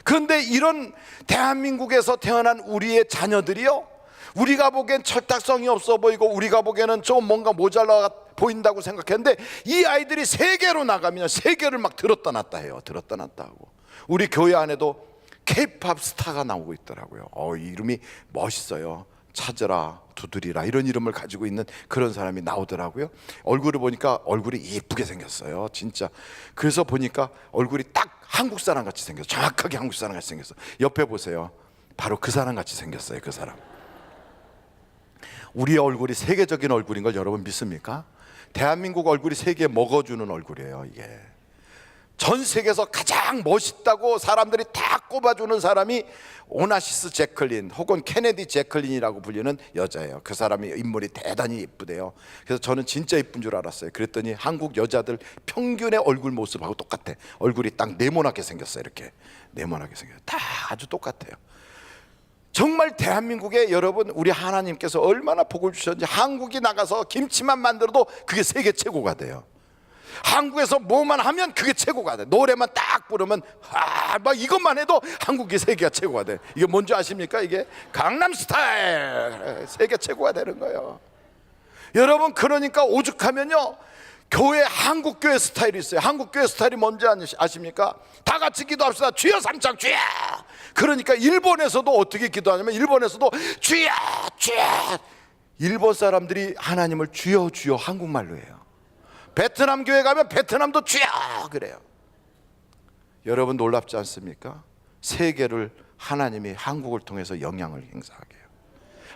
H: 그런데 이런 대한민국에서 태어난 우리의 자녀들이요, 우리가 보기엔 철딱성이 없어 보이고 우리가 보기에는 좀 뭔가 모자라 보인다고 생각했는데 이 아이들이 세계로 나가면 세계를 막 들었다 놨다 해요. 들었다 놨다 하고. 우리 교회 안에도 K-팝 스타가 나오고 있더라고요. 이름이 멋있어요. 찾으라, 두드리라, 이런 이름을 가지고 있는 그런 사람이 나오더라고요. 얼굴을 보니까 얼굴이 예쁘게 생겼어요, 진짜. 그래서 보니까 얼굴이 딱 한국 사람 같이 생겼어요. 정확하게 한국 사람 같이 생겼어요. 옆에 보세요. 바로 그 사람 같이 생겼어요. 그 사람. 우리의 얼굴이 세계적인 얼굴인 걸 여러분 믿습니까? 대한민국 얼굴이 세계에 먹어주는 얼굴이에요. 이게 전 세계에서 가장 멋있다고 사람들이 다 꼽아주는 사람이 오나시스 제클린 혹은 케네디 제클린이라고 불리는 여자예요. 그 사람이 인물이 대단히 예쁘대요. 그래서 저는 진짜 예쁜 줄 알았어요. 그랬더니 한국 여자들 평균의 얼굴 모습하고 똑같아. 얼굴이 딱 네모나게 생겼어요. 이렇게 네모나게 생겼어요. 다 아주 똑같아요. 정말 대한민국에 여러분, 우리 하나님께서 얼마나 복을 주셨는지. 한국이 나가서 김치만 만들어도 그게 세계 최고가 돼요. 한국에서 뭐만 하면 그게 최고가 돼. 노래만 딱 부르면 막 이것만 해도 한국이 세계가 최고가 돼. 이게 뭔지 아십니까? 이게 강남스타일 세계 최고가 되는 거예요. 여러분, 그러니까 오죽하면요, 교회 한국교회 스타일이 있어요. 한국교회 스타일이 뭔지 아십니까? 다 같이 기도합시다. 주여 삼창 주여. 그러니까 일본에서도 어떻게 기도하냐면, 일본에서도 주여 주여. 일본 사람들이 하나님을 주여 주여 한국말로 해요. 베트남 교회 가면 베트남도 주여 그래요. 여러분, 놀랍지 않습니까? 세계를 하나님이 한국을 통해서 영향을 행사하게 해요.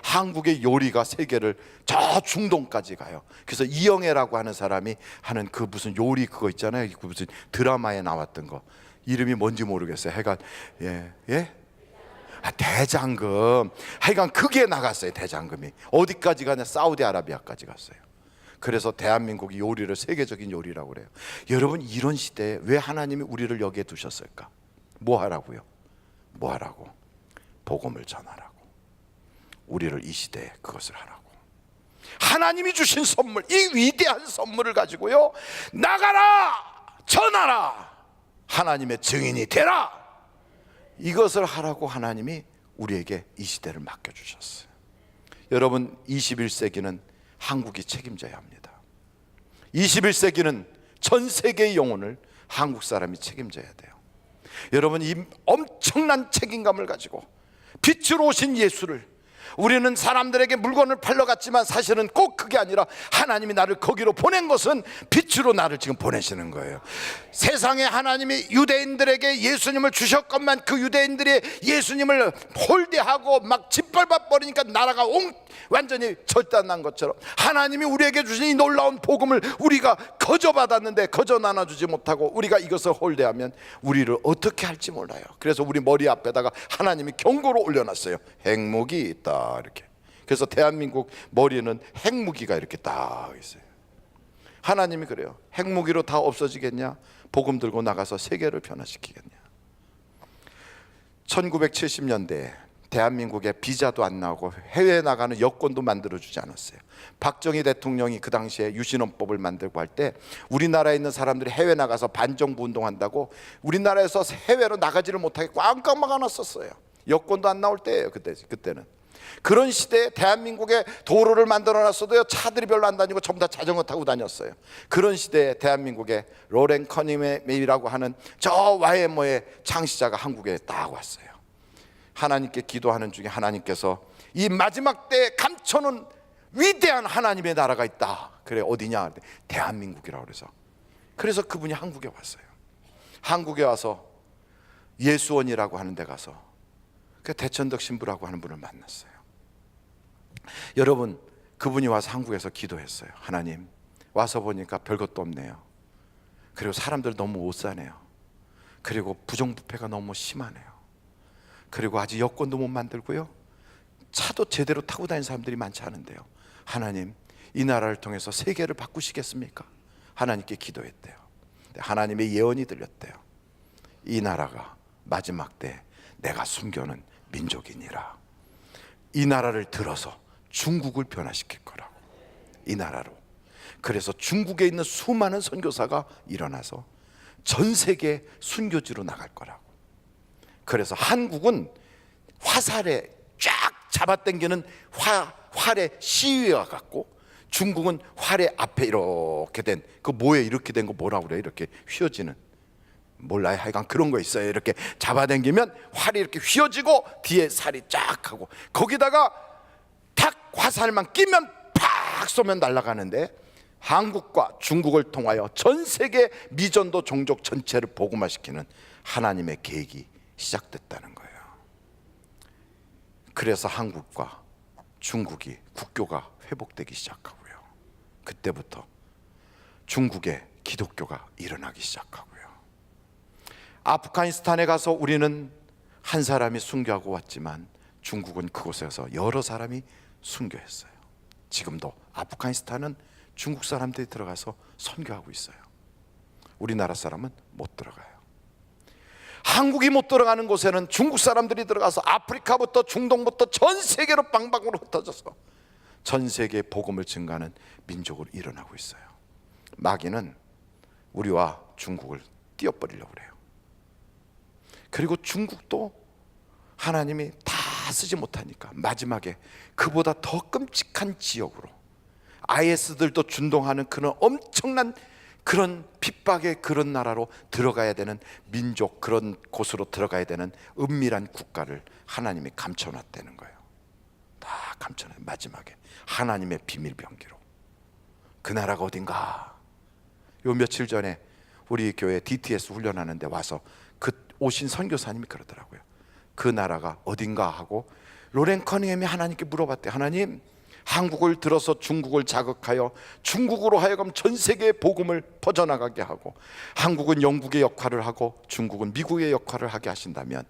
H: 한국의 요리가 세계를 저 중동까지 가요. 그래서 이영애라고 하는 사람이 하는 그 무슨 요리 그거 있잖아요. 그 무슨 드라마에 나왔던 거, 이름이 뭔지 모르겠어요. 하여간 예? 대장금. 하여간 그게 나갔어요. 대장금이 어디까지 가냐? 사우디아라비아까지 갔어요. 그래서 대한민국이 요리를 세계적인 요리라고 그래요. 여러분, 이런 시대에 왜 하나님이 우리를 여기에 두셨을까? 뭐 하라고요? 뭐 하라고? 복음을 전하라고. 우리를 이 시대에 그것을 하라고. 하나님이 주신 선물, 이 위대한 선물을 가지고요, 나가라, 전하라, 하나님의 증인이 되라, 이것을 하라고 하나님이 우리에게 이 시대를 맡겨주셨어요. 여러분, 21세기는 한국이 책임져야 합니다. 21세기는 전 세계의 영혼을 한국 사람이 책임져야 돼요. 여러분, 이 엄청난 책임감을 가지고 빛으로 오신 예수를, 우리는 사람들에게 물건을 팔러 갔지만 사실은 꼭 그게 아니라 하나님이 나를 거기로 보낸 것은 빛으로 나를 지금 보내시는 거예요. 세상에 하나님이 유대인들에게 예수님을 주셨건만 그 유대인들이 예수님을 홀대하고 막 짓밟아 버리니까 나라가 완전히 절단난 것처럼 하나님이 우리에게 주신 이 놀라운 복음을 우리가 거저 받았는데 거저 나눠주지 못하고 우리가 이것을 홀대하면 우리를 어떻게 할지 몰라요. 그래서 우리 머리 앞에다가 하나님이 경고로 올려놨어요. 핵무기 있다, 이렇게. 그래서 대한민국 머리에는 핵무기가 이렇게 딱 있어요. 하나님이 그래요. 핵무기로 다 없어지겠냐? 복음 들고 나가서 세계를 변화시키겠냐? 1970년대에 대한민국에 비자도 안 나오고 해외에 나가는 여권도 만들어주지 않았어요. 박정희 대통령이 그 당시에 유신헌법을 만들고 할 때 우리나라에 있는 사람들이 해외 나가서 반정부 운동한다고 우리나라에서 해외로 나가지를 못하게 꽝꽝 막아놨었어요. 여권도 안 나올 때예요. 그때는. 그런 시대에 대한민국에 도로를 만들어놨어도요, 차들이 별로 안 다니고 전부 다 자전거 타고 다녔어요. 그런 시대에 대한민국에 로렌 커닝햄이라고 하는 저 YMO의 창시자가 한국에 딱 왔어요. 하나님께 기도하는 중에 하나님께서 이 마지막 때에 감춰놓은 위대한 하나님의 나라가 있다. 그래, 어디냐? 대한민국이라고 그래서 그분이 한국에 왔어요. 한국에 와서 예수원이라고 하는 데 가서 그 대천덕 신부라고 하는 분을 만났어요. 여러분, 그분이 와서 한국에서 기도했어요. 하나님, 와서 보니까 별것도 없네요. 그리고 사람들 너무 못 사네요. 그리고 부정부패가 너무 심하네요. 그리고 아직 여권도 못 만들고요, 차도 제대로 타고 다니는 사람들이 많지 않은데요. 하나님, 이 나라를 통해서 세계를 바꾸시겠습니까? 하나님께 기도했대요. 하나님의 예언이 들렸대요. 이 나라가 마지막 때 내가 숨겨놓은 민족이니라. 이 나라를 들어서 중국을 변화시킬 거라고. 이 나라로. 그래서 중국에 있는 수많은 선교사가 일어나서 전 세계 순교지로 나갈 거라고. 그래서 한국은 화살에 쫙 잡아당기는 활의 시위와 같고, 중국은 활의 앞에 이렇게 된 그 뭐에 이렇게 된 거 뭐라고 그래요? 이렇게 휘어지는, 몰라요. 하여간 그런 거 있어요. 이렇게 잡아당기면 활이 이렇게 휘어지고 뒤에 살이 쫙 하고, 거기다가 탁 화살만 끼면 팍 쏘면 날아가는데, 한국과 중국을 통하여 전 세계 미전도 종족 전체를 복음화시키는 하나님의 계획이 시작됐다는 거예요. 그래서 한국과 중국이 국교가 회복되기 시작하고요, 그때부터 중국에 기독교가 일어나기 시작하고요. 아프가니스탄에 가서 우리는 한 사람이 순교하고 왔지만 중국은 그곳에서 여러 사람이 순교했어요. 지금도 아프가니스탄은 중국 사람들이 들어가서 선교하고 있어요. 우리나라 사람은 못 들어가요. 한국이 못 들어가는 곳에는 중국 사람들이 들어가서 아프리카부터 중동부터 전 세계로 방방으로 흩어져서 전 세계에 복음을 증가하는 민족으로 일어나고 있어요. 마귀는 우리와 중국을 띄어버리려고 그래요. 그리고 중국도 하나님이 다 쓰지 못하니까 마지막에 그보다 더 끔찍한 지역으로, IS들도 준동하는 그런 엄청난 그런 핍박의 그런 나라로 들어가야 되는 민족, 그런 곳으로 들어가야 되는 은밀한 국가를 하나님이 감춰놨다는 거예요. 다 감춰놔요. 마지막에 하나님의 비밀 병기로. 그 나라가 어딘가. 요 며칠 전에 우리 교회 DTS 훈련하는데 와서 그 오신 선교사님이 그러더라고요. 그 나라가 어딘가 하고 로렌 커닝햄이 하나님께 물어봤대요. 하나님, 한국을 들어서 중국을 자극하여 중국으로 하여금 전 세계의 복음을 퍼져나가게 하고, 한국은 영국의 역할을 하고 중국은 미국의 역할을 하게 하신다면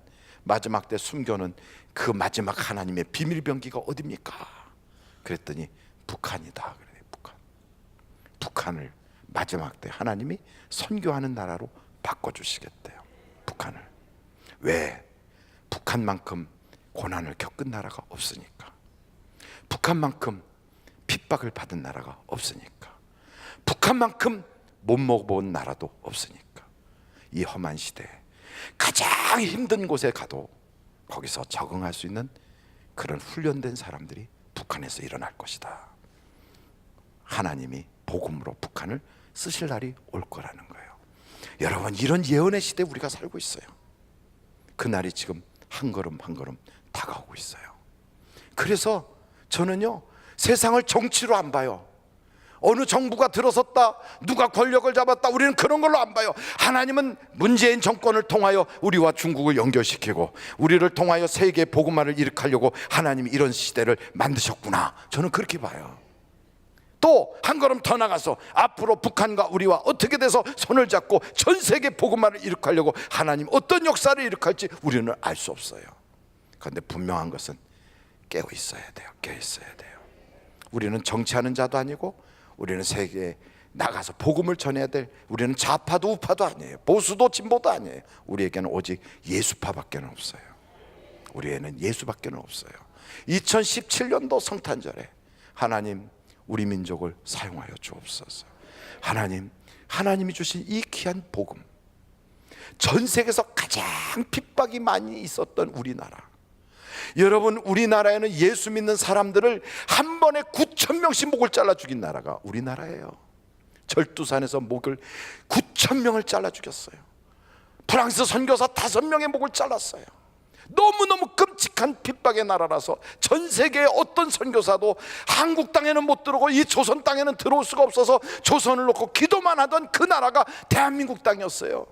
H: 마지막 때 숨겨놓은 그 마지막 하나님의 비밀병기가 어디입니까? 그랬더니 북한이다. 그래, 북한을 마지막 때 하나님이 선교하는 나라로 바꿔주시겠대요. 북한을. 왜? 북한만큼 고난을 겪은 나라가 없으니까. 북한만큼 핍박을 받은 나라가 없으니까. 북한만큼 못 먹어본 나라도 없으니까. 이 험한 시대에 가장 힘든 곳에 가도 거기서 적응할 수 있는 그런 훈련된 사람들이 북한에서 일어날 것이다. 하나님이 복음으로 북한을 쓰실 날이 올 거라는 거예요. 여러분, 이런 예언의 시대에 우리가 살고 있어요. 그 날이 지금 한 걸음 한 걸음 다가오고 있어요. 그래서 저는요, 세상을 정치로 안 봐요. 어느 정부가 들어섰다, 누가 권력을 잡았다, 우리는 그런 걸로 안 봐요. 하나님은 문재인 정권을 통하여 우리와 중국을 연결시키고 우리를 통하여 세계 복음화를 일으키려고 하나님이 이런 시대를 만드셨구나, 저는 그렇게 봐요. 또 한 걸음 더 나가서 앞으로 북한과 우리와 어떻게 돼서 손을 잡고 전 세계 복음화를 일으키려고 하나님 어떤 역사를 일으킬지 우리는 알 수 없어요. 그런데 분명한 것은 깨어 있어야 돼요. 깨어 있어야 돼요. 우리는 정치하는 자도 아니고, 우리는 세계에 나가서 복음을 전해야 될, 우리는 좌파도 우파도 아니에요. 보수도 진보도 아니에요. 우리에게는 오직 예수파밖에 없어요. 우리에는 예수밖에 없어요. 2017년도 성탄절에 하나님 우리 민족을 사용하여 주옵소서. 하나님이 주신 이 귀한 복음, 전 세계에서 가장 핍박이 많이 있었던 우리나라, 여러분, 우리나라에는 예수 믿는 사람들을 한 번에 9,000명씩 목을 잘라 죽인 나라가 우리나라예요. 절두산에서 목을 9,000명을 잘라 죽였어요. 프랑스 선교사 5명의 목을 잘랐어요. 너무너무 끔찍한 핍박의 나라라서 전 세계의 어떤 선교사도 한국 땅에는 못 들어오고 이 조선 땅에는 들어올 수가 없어서 조선을 놓고 기도만 하던 그 나라가 대한민국 땅이었어요.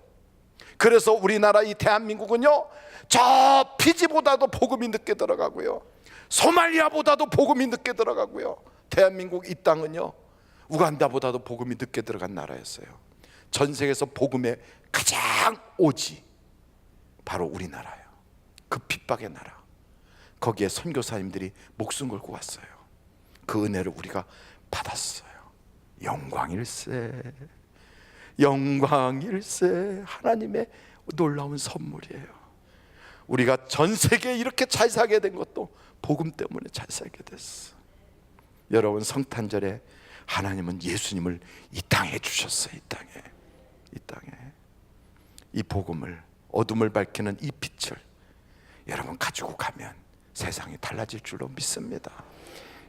H: 그래서 우리나라 이 대한민국은요, 저 피지보다도 복음이 늦게 들어가고요, 소말리아보다도 복음이 늦게 들어가고요, 대한민국 이 땅은요 우간다보다도 복음이 늦게 들어간 나라였어요. 전 세계에서 복음의 가장 오지 바로 우리나라예요. 그 핍박의 나라, 거기에 선교사님들이 목숨 걸고 왔어요. 그 은혜를 우리가 받았어요. 영광일세, 영광일세. 하나님의 놀라운 선물이에요. 우리가 전 세계에 이렇게 잘 살게 된 것도 복음 때문에 잘 살게 됐어. 여러분, 성탄절에 하나님은 예수님을 이 땅에 주셨어요. 이 땅에 이 복음을, 어둠을 밝히는 이 빛을 여러분 가지고 가면 세상이 달라질 줄로 믿습니다.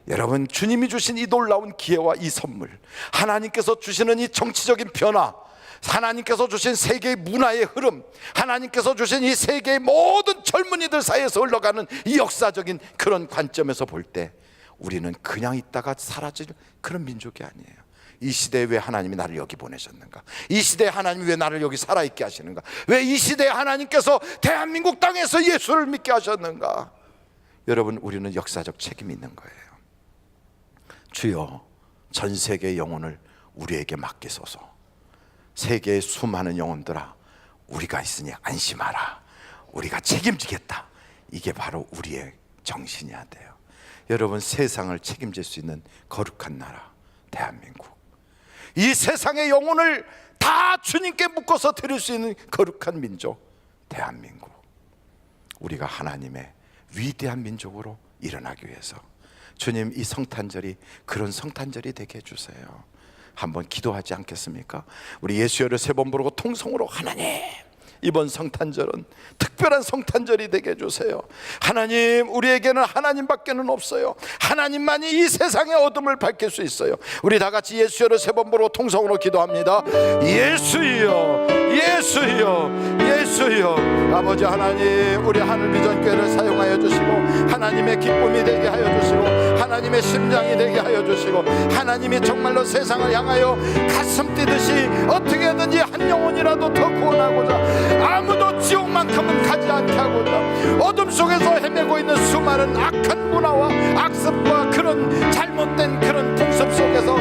H: 여러분, 주님이 주신 이 놀라운 기회와 이 선물, 하나님께서 주시는 이 정치적인 변화, 하나님께서 주신 세계의 문화의 흐름, 하나님께서 주신 이 세계의 모든 젊은이들 사이에서 흘러가는 이 역사적인 그런 관점에서 볼 때 우리는 그냥 있다가 사라질 그런 민족이 아니에요. 이 시대에 왜 하나님이 나를 여기 보내셨는가? 이 시대에 하나님이 왜 나를 여기 살아있게 하시는가? 왜 이 시대에 하나님께서 대한민국 땅에서 예수를 믿게 하셨는가? 여러분, 우리는 역사적 책임이 있는 거예요. 주여, 전 세계의 영혼을 우리에게 맡기소서. 세계의 수많은 영혼들아, 우리가 있으니 안심하라. 우리가 책임지겠다. 이게 바로 우리의 정신이어야 돼요. 여러분, 세상을 책임질 수 있는 거룩한 나라 대한민국, 이 세상의 영혼을 다 주님께 묶어서 드릴 수 있는 거룩한 민족 대한민국, 우리가 하나님의 위대한 민족으로 일어나기 위해서 주님, 이 성탄절이 그런 성탄절이 되게 해주세요. 한번 기도하지 않겠습니까? 우리 예수여를 3번 부르고 통성으로, 하나님, 이번 성탄절은 특별한 성탄절이 되게 해주세요. 하나님, 우리에게는 하나님밖에는 없어요. 하나님만이 이 세상의 어둠을 밝힐 수 있어요. 우리 다 같이 예수여를 3번 부르고 통성으로 기도합니다. 예수여, 예수여, 예수여. 아버지 하나님, 우리 하늘비전교회를 사용하여 주시고 하나님의 기쁨이 되게 하여 주시고 하나님의 심장이 되게 하여 주시고, 하나님이 정말로 세상을 향하여 가슴 뛰듯이 어떻게든지 한 영혼이라도 더 구원하고자, 아무도 지옥만큼은 가지 않게 하고자, 어둠 속에서 헤매고 있는 수많은 악한 문화와 악습과 그런 잘못된 그런 풍습 속에서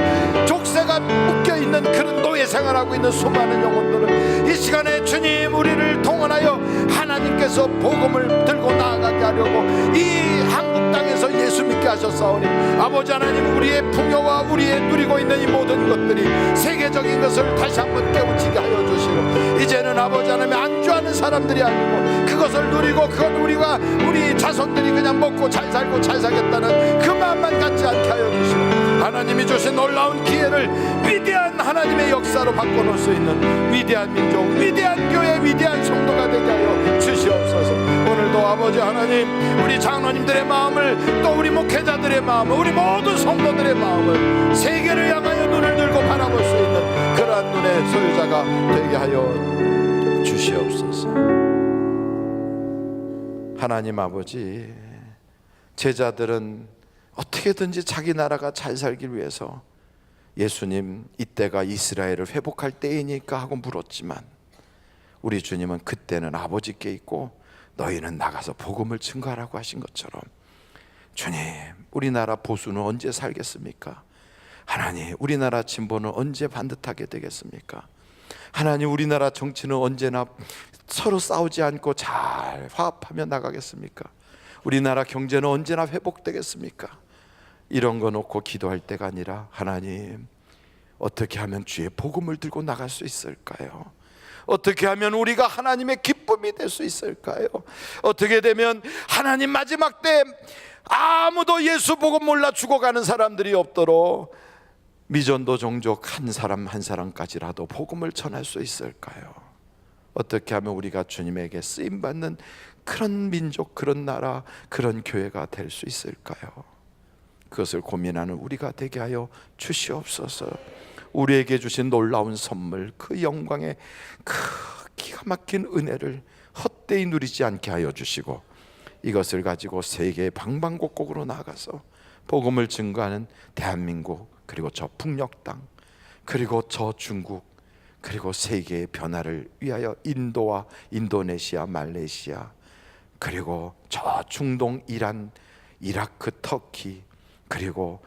H: 족쇄가 묶여있는 있는 그런 노예 생활하고 있는 수많은 영혼들을 이 시간에 주님 우리를 동원하여 하나님께서 복음을 들고 나아가게 하려고 이 한국 땅에서 예수 믿게 하셨사오니 아버지 하나님, 우리의 풍요와 우리의 누리고 있는 이 모든 것들이 세계적인 것을 다시 한번 깨우치게 하여 주시고, 이제는 아버지 하나님 안주하는 사람들이 아니고 그것을 누리고 그것 우리가 우리 자손들이 그냥 먹고 잘 살고 잘 살겠다는 그 마음만 갖지 않게 하여 주시고, 하나님이 주신 놀라운 기회를 위대한 하나님의 역사로 바꿔놓을 수 있는 위대한 민족, 위대한 교회, 위대한 성도가 되게 하여 주시옵소서. 오늘도 아버지 하나님, 우리 장로님들의 마음을, 또 우리 목회자들의 마음을, 우리 모든 성도들의 마음을 세계를 향하여 눈을 들고 바라볼 수 있는 그러한 눈의 소유자가 되게 하여 주시옵소서. 하나님 아버지, 제자들은 어떻게든지 자기 나라가 잘 살기 위해서 예수님, 이때가 이스라엘을 회복할 때이니까 하고 물었지만, 우리 주님은 그때는 아버지께 있고 너희는 나가서 복음을 증거하라고 하신 것처럼, 주님, 우리나라 보수는 언제 살겠습니까? 하나님, 우리나라 진보는 언제 반듯하게 되겠습니까? 하나님, 우리나라 정치는 언제나 서로 싸우지 않고 잘 화합하며 나가겠습니까? 우리나라 경제는 언제나 회복되겠습니까? 이런 거 놓고 기도할 때가 아니라, 하나님, 어떻게 하면 주의 복음을 들고 나갈 수 있을까요? 어떻게 하면 우리가 하나님의 기쁨이 될 수 있을까요? 어떻게 되면 하나님 마지막 때 아무도 예수 복음 몰라 죽어가는 사람들이 없도록 미전도 종족 한 사람 한 사람까지라도 복음을 전할 수 있을까요? 어떻게 하면 우리가 주님에게 쓰임받는 그런 민족, 그런 나라, 그런 교회가 될 수 있을까요? 그것을 고민하는 우리가 되게 하여 주시옵소서. 우리에게 주신 놀라운 선물, 그 영광의 그 기가 막힌 은혜를 헛되이 누리지 않게 하여 주시고, 이것을 가지고 세계의 방방곡곡으로 나가서 복음을 증거하는 대한민국, 그리고 저 북녘 땅, 그리고 저 중국, 그리고 세계의 변화를 위하여 인도와 인도네시아, 말레이시아, 그리고 저 중동, 이란, 이라크, 터키, 그리고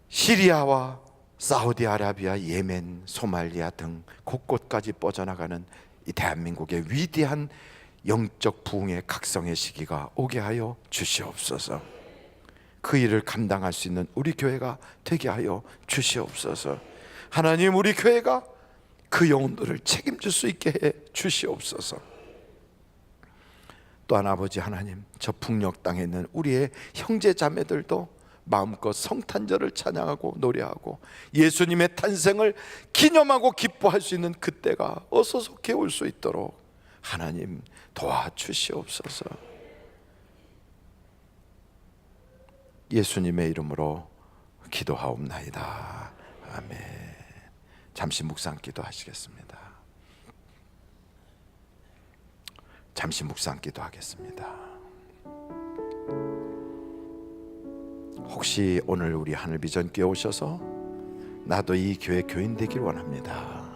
H: 시리아와 사우디아라비아, 예멘, 소말리아 등 곳곳까지 뻗어나가는 이 대한민국의 위대한 영적 부흥의 각성의 시기가 오게 하여 주시옵소서. 그 일을 감당할 수 있는 우리 교회가 되게 하여 주시옵소서. 하나님, 우리 교회가 그 영혼들을 책임질 수 있게 해 주시옵소서. 또한 아버지 하나님, 저 북녘 땅에 있는 우리의 형제 자매들도 마음껏 성탄절을 찬양하고 노래하고 예수님의 탄생을 기념하고 기뻐할 수 있는 그때가 어서 속히 올 수 있도록 하나님 도와주시옵소서. 예수님의 이름으로 기도하옵나이다. 아멘. 잠시 묵상 기도하시겠습니다. 잠시 묵상 기도하겠습니다. 혹시 오늘 우리 하늘비전교회 오셔서 나도 이 교회 교인 되길 원합니다,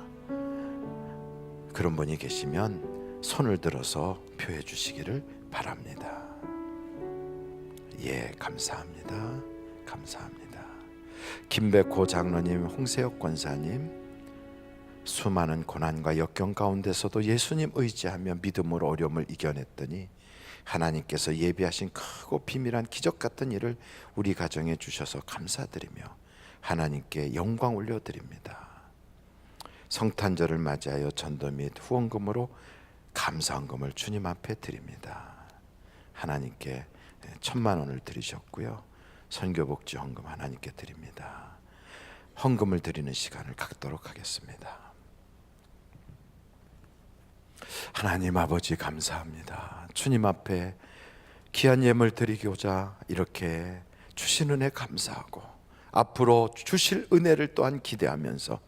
H: 그런 분이 계시면 손을 들어서 표해 주시기를 바랍니다. 예, 감사합니다. 감사합니다. 김백호 장로님, 홍세혁 권사님, 수많은 고난과 역경 가운데서도 예수님 의지하며 믿음으로 어려움을 이겨냈더니 하나님께서 예비하신 크고 비밀한 기적 같은 일을 우리 가정에 주셔서 감사드리며 하나님께 영광 올려드립니다. 성탄절을 맞이하여 전도 및 후원금으로 감사헌금을 주님 앞에 드립니다. 하나님께 1,000만 원을 드리셨고요, 선교복지 헌금 하나님께 드립니다. 헌금을 드리는 시간을 갖도록 하겠습니다. 하나님 아버지, 감사합니다. 주님 앞에 귀한 예물 드리고자 이렇게 주신 은혜 감사하고, 앞으로 주실 은혜를 또한 기대하면서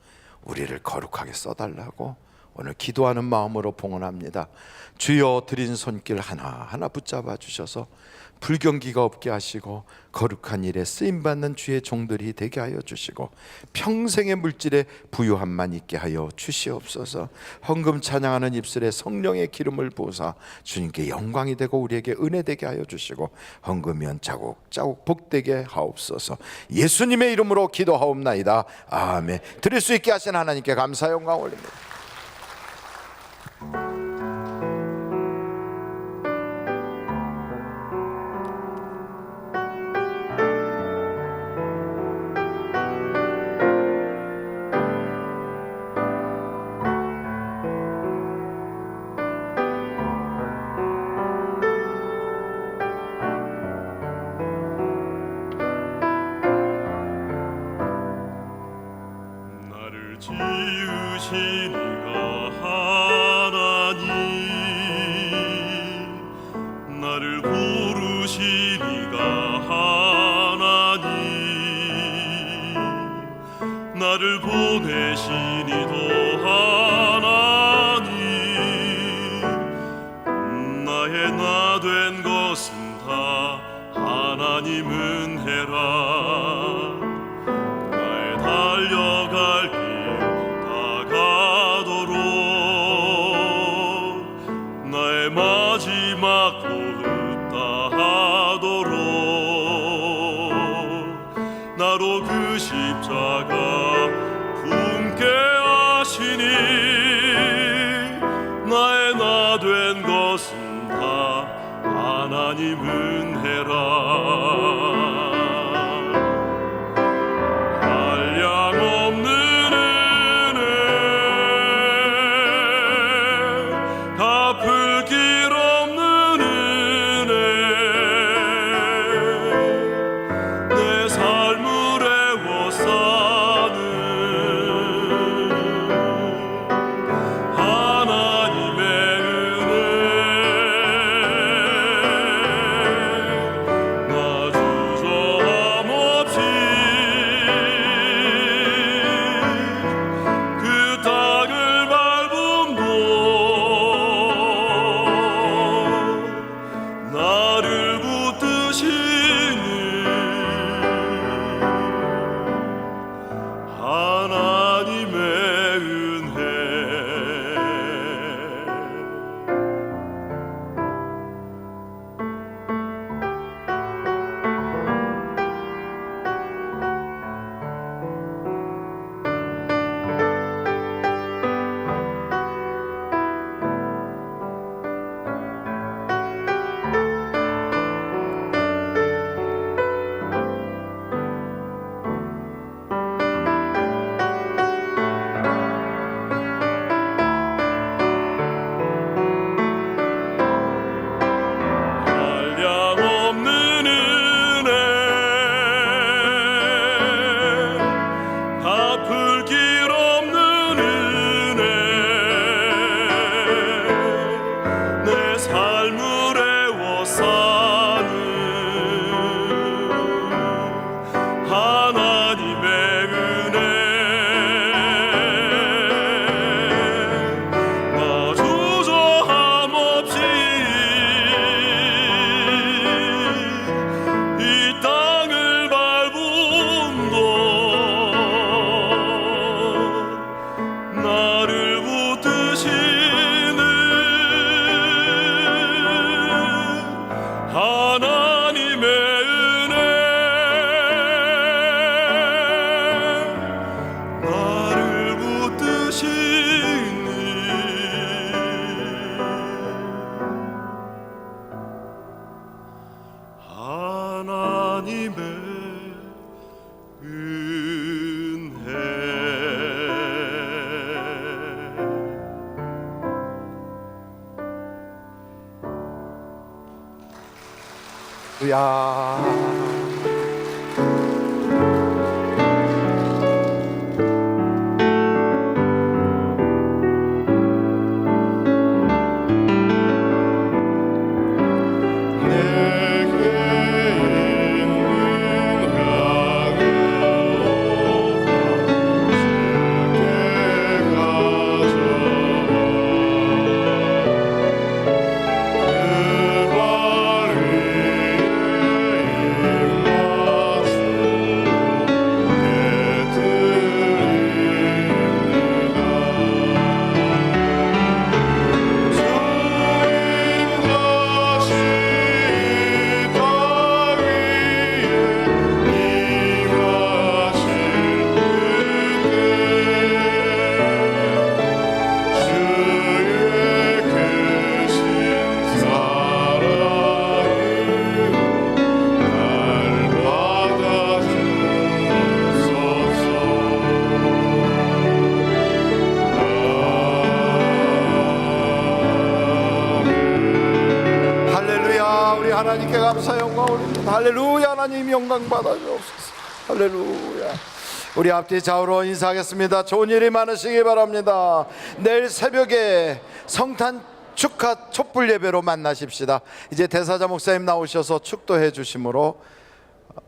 H: 우리를 거룩하게 써달라고 오늘 기도하는 마음으로 봉헌합니다. 주여 드린 손길 하나하나 붙잡아 주셔서 불경기가 없게 하시고 거룩한 일에 쓰임받는 주의 종들이 되게 하여 주시고 평생의 물질에 부유함만 있게 하여 주시옵소서. 헌금 찬양하는 입술에 성령의 기름을 부으사 주님께 영광이 되고 우리에게 은혜 되게 하여 주시고 헌금면 자국자국 복되게 하옵소서. 예수님의 이름으로 기도하옵나이다. 아멘. 드릴 수 있게 하신 하나님께 감사 영광 올립니다.
G: 나를 지으신 이가 하나님, 나를 부르신 이가 하나님, 나를 보내신 이도 하나님. 나의 나 된 것은 다 하나님 은혜라. 나의 달려갈 길 다가도록 나의 마지막 호흡 다하도록 나로 그 십자가 품게 하시니 나의 나 된 것은 다 하나님 은혜라. 한량없는 은혜 갚을 길 없는 은혜 내 삶을 애워싸는 하나님의 은혜. 나 주저함 없이 그 땅을 밟음도 나를 붙드시는 하나님의 은혜. 한량없는 은혜 갚을 길 없는 은혜 내 삶을 애워싸는 하나님의 은혜. 나 주저함 없이 이 땅을 밟음도 나를 붙드시는 하나님의 은혜. 나를 붙드시는 하나님의 은혜.
H: 야.
G: 내게 있는
H: 하나님께 감사 영광 올립니다. 할렐루야. 하나님 영광 받아주옵소서. 할렐루야. 우리 앞뒤 좌우로 인사하겠습니다. 좋은 일이 많으시기 바랍니다. 내일 새벽에 성탄 축하 촛불 예배로 만나십시다. 이제 대사자 목사님 나오셔서 축도해 주심으로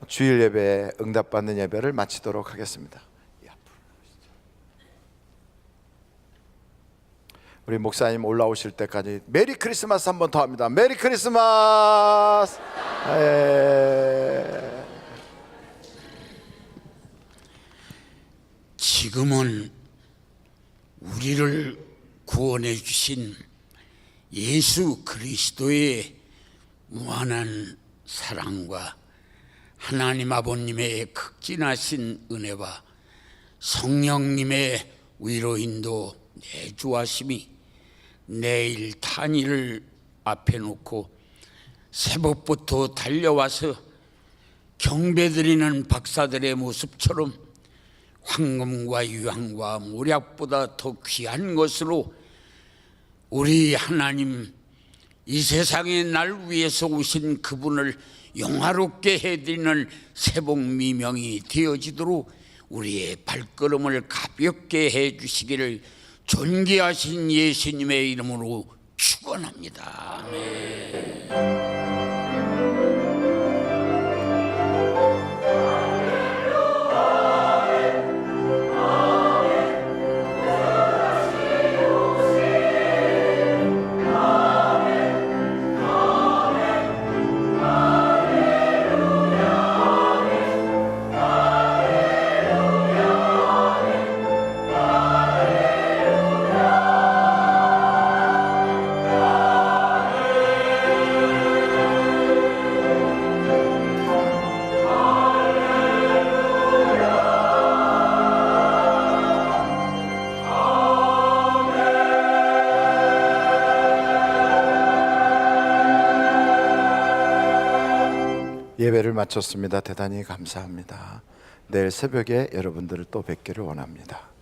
H: 주일 예배 응답받는 예배를 마치도록 하겠습니다. 우리 목사님 올라오실 때까지 메리 크리스마스 한 번 더 합니다. 메리 크리스마스.
I: 지금은 우리를 구원해 주신 예수 그리스도의 무한한 사랑과 하나님 아버님의 극진하신 은혜와 성령님의 위로인도 내주하심이 내일 탄일을 앞에 놓고 새벽부터 달려와서 경배드리는 박사들의 모습처럼 황금과 유황과 모략보다 더 귀한 것으로 우리 하나님, 이 세상에 날 위해서 오신 그분을 영화롭게 해드리는 새복미명이 되어지도록 우리의 발걸음을 가볍게 해주시기를 존귀하신 예수님의 이름으로 축원합니다. 아멘.
H: 예배를 마쳤습니다. 대단히 감사합니다. 내일 새벽에 여러분들을 또 뵙기를 원합니다.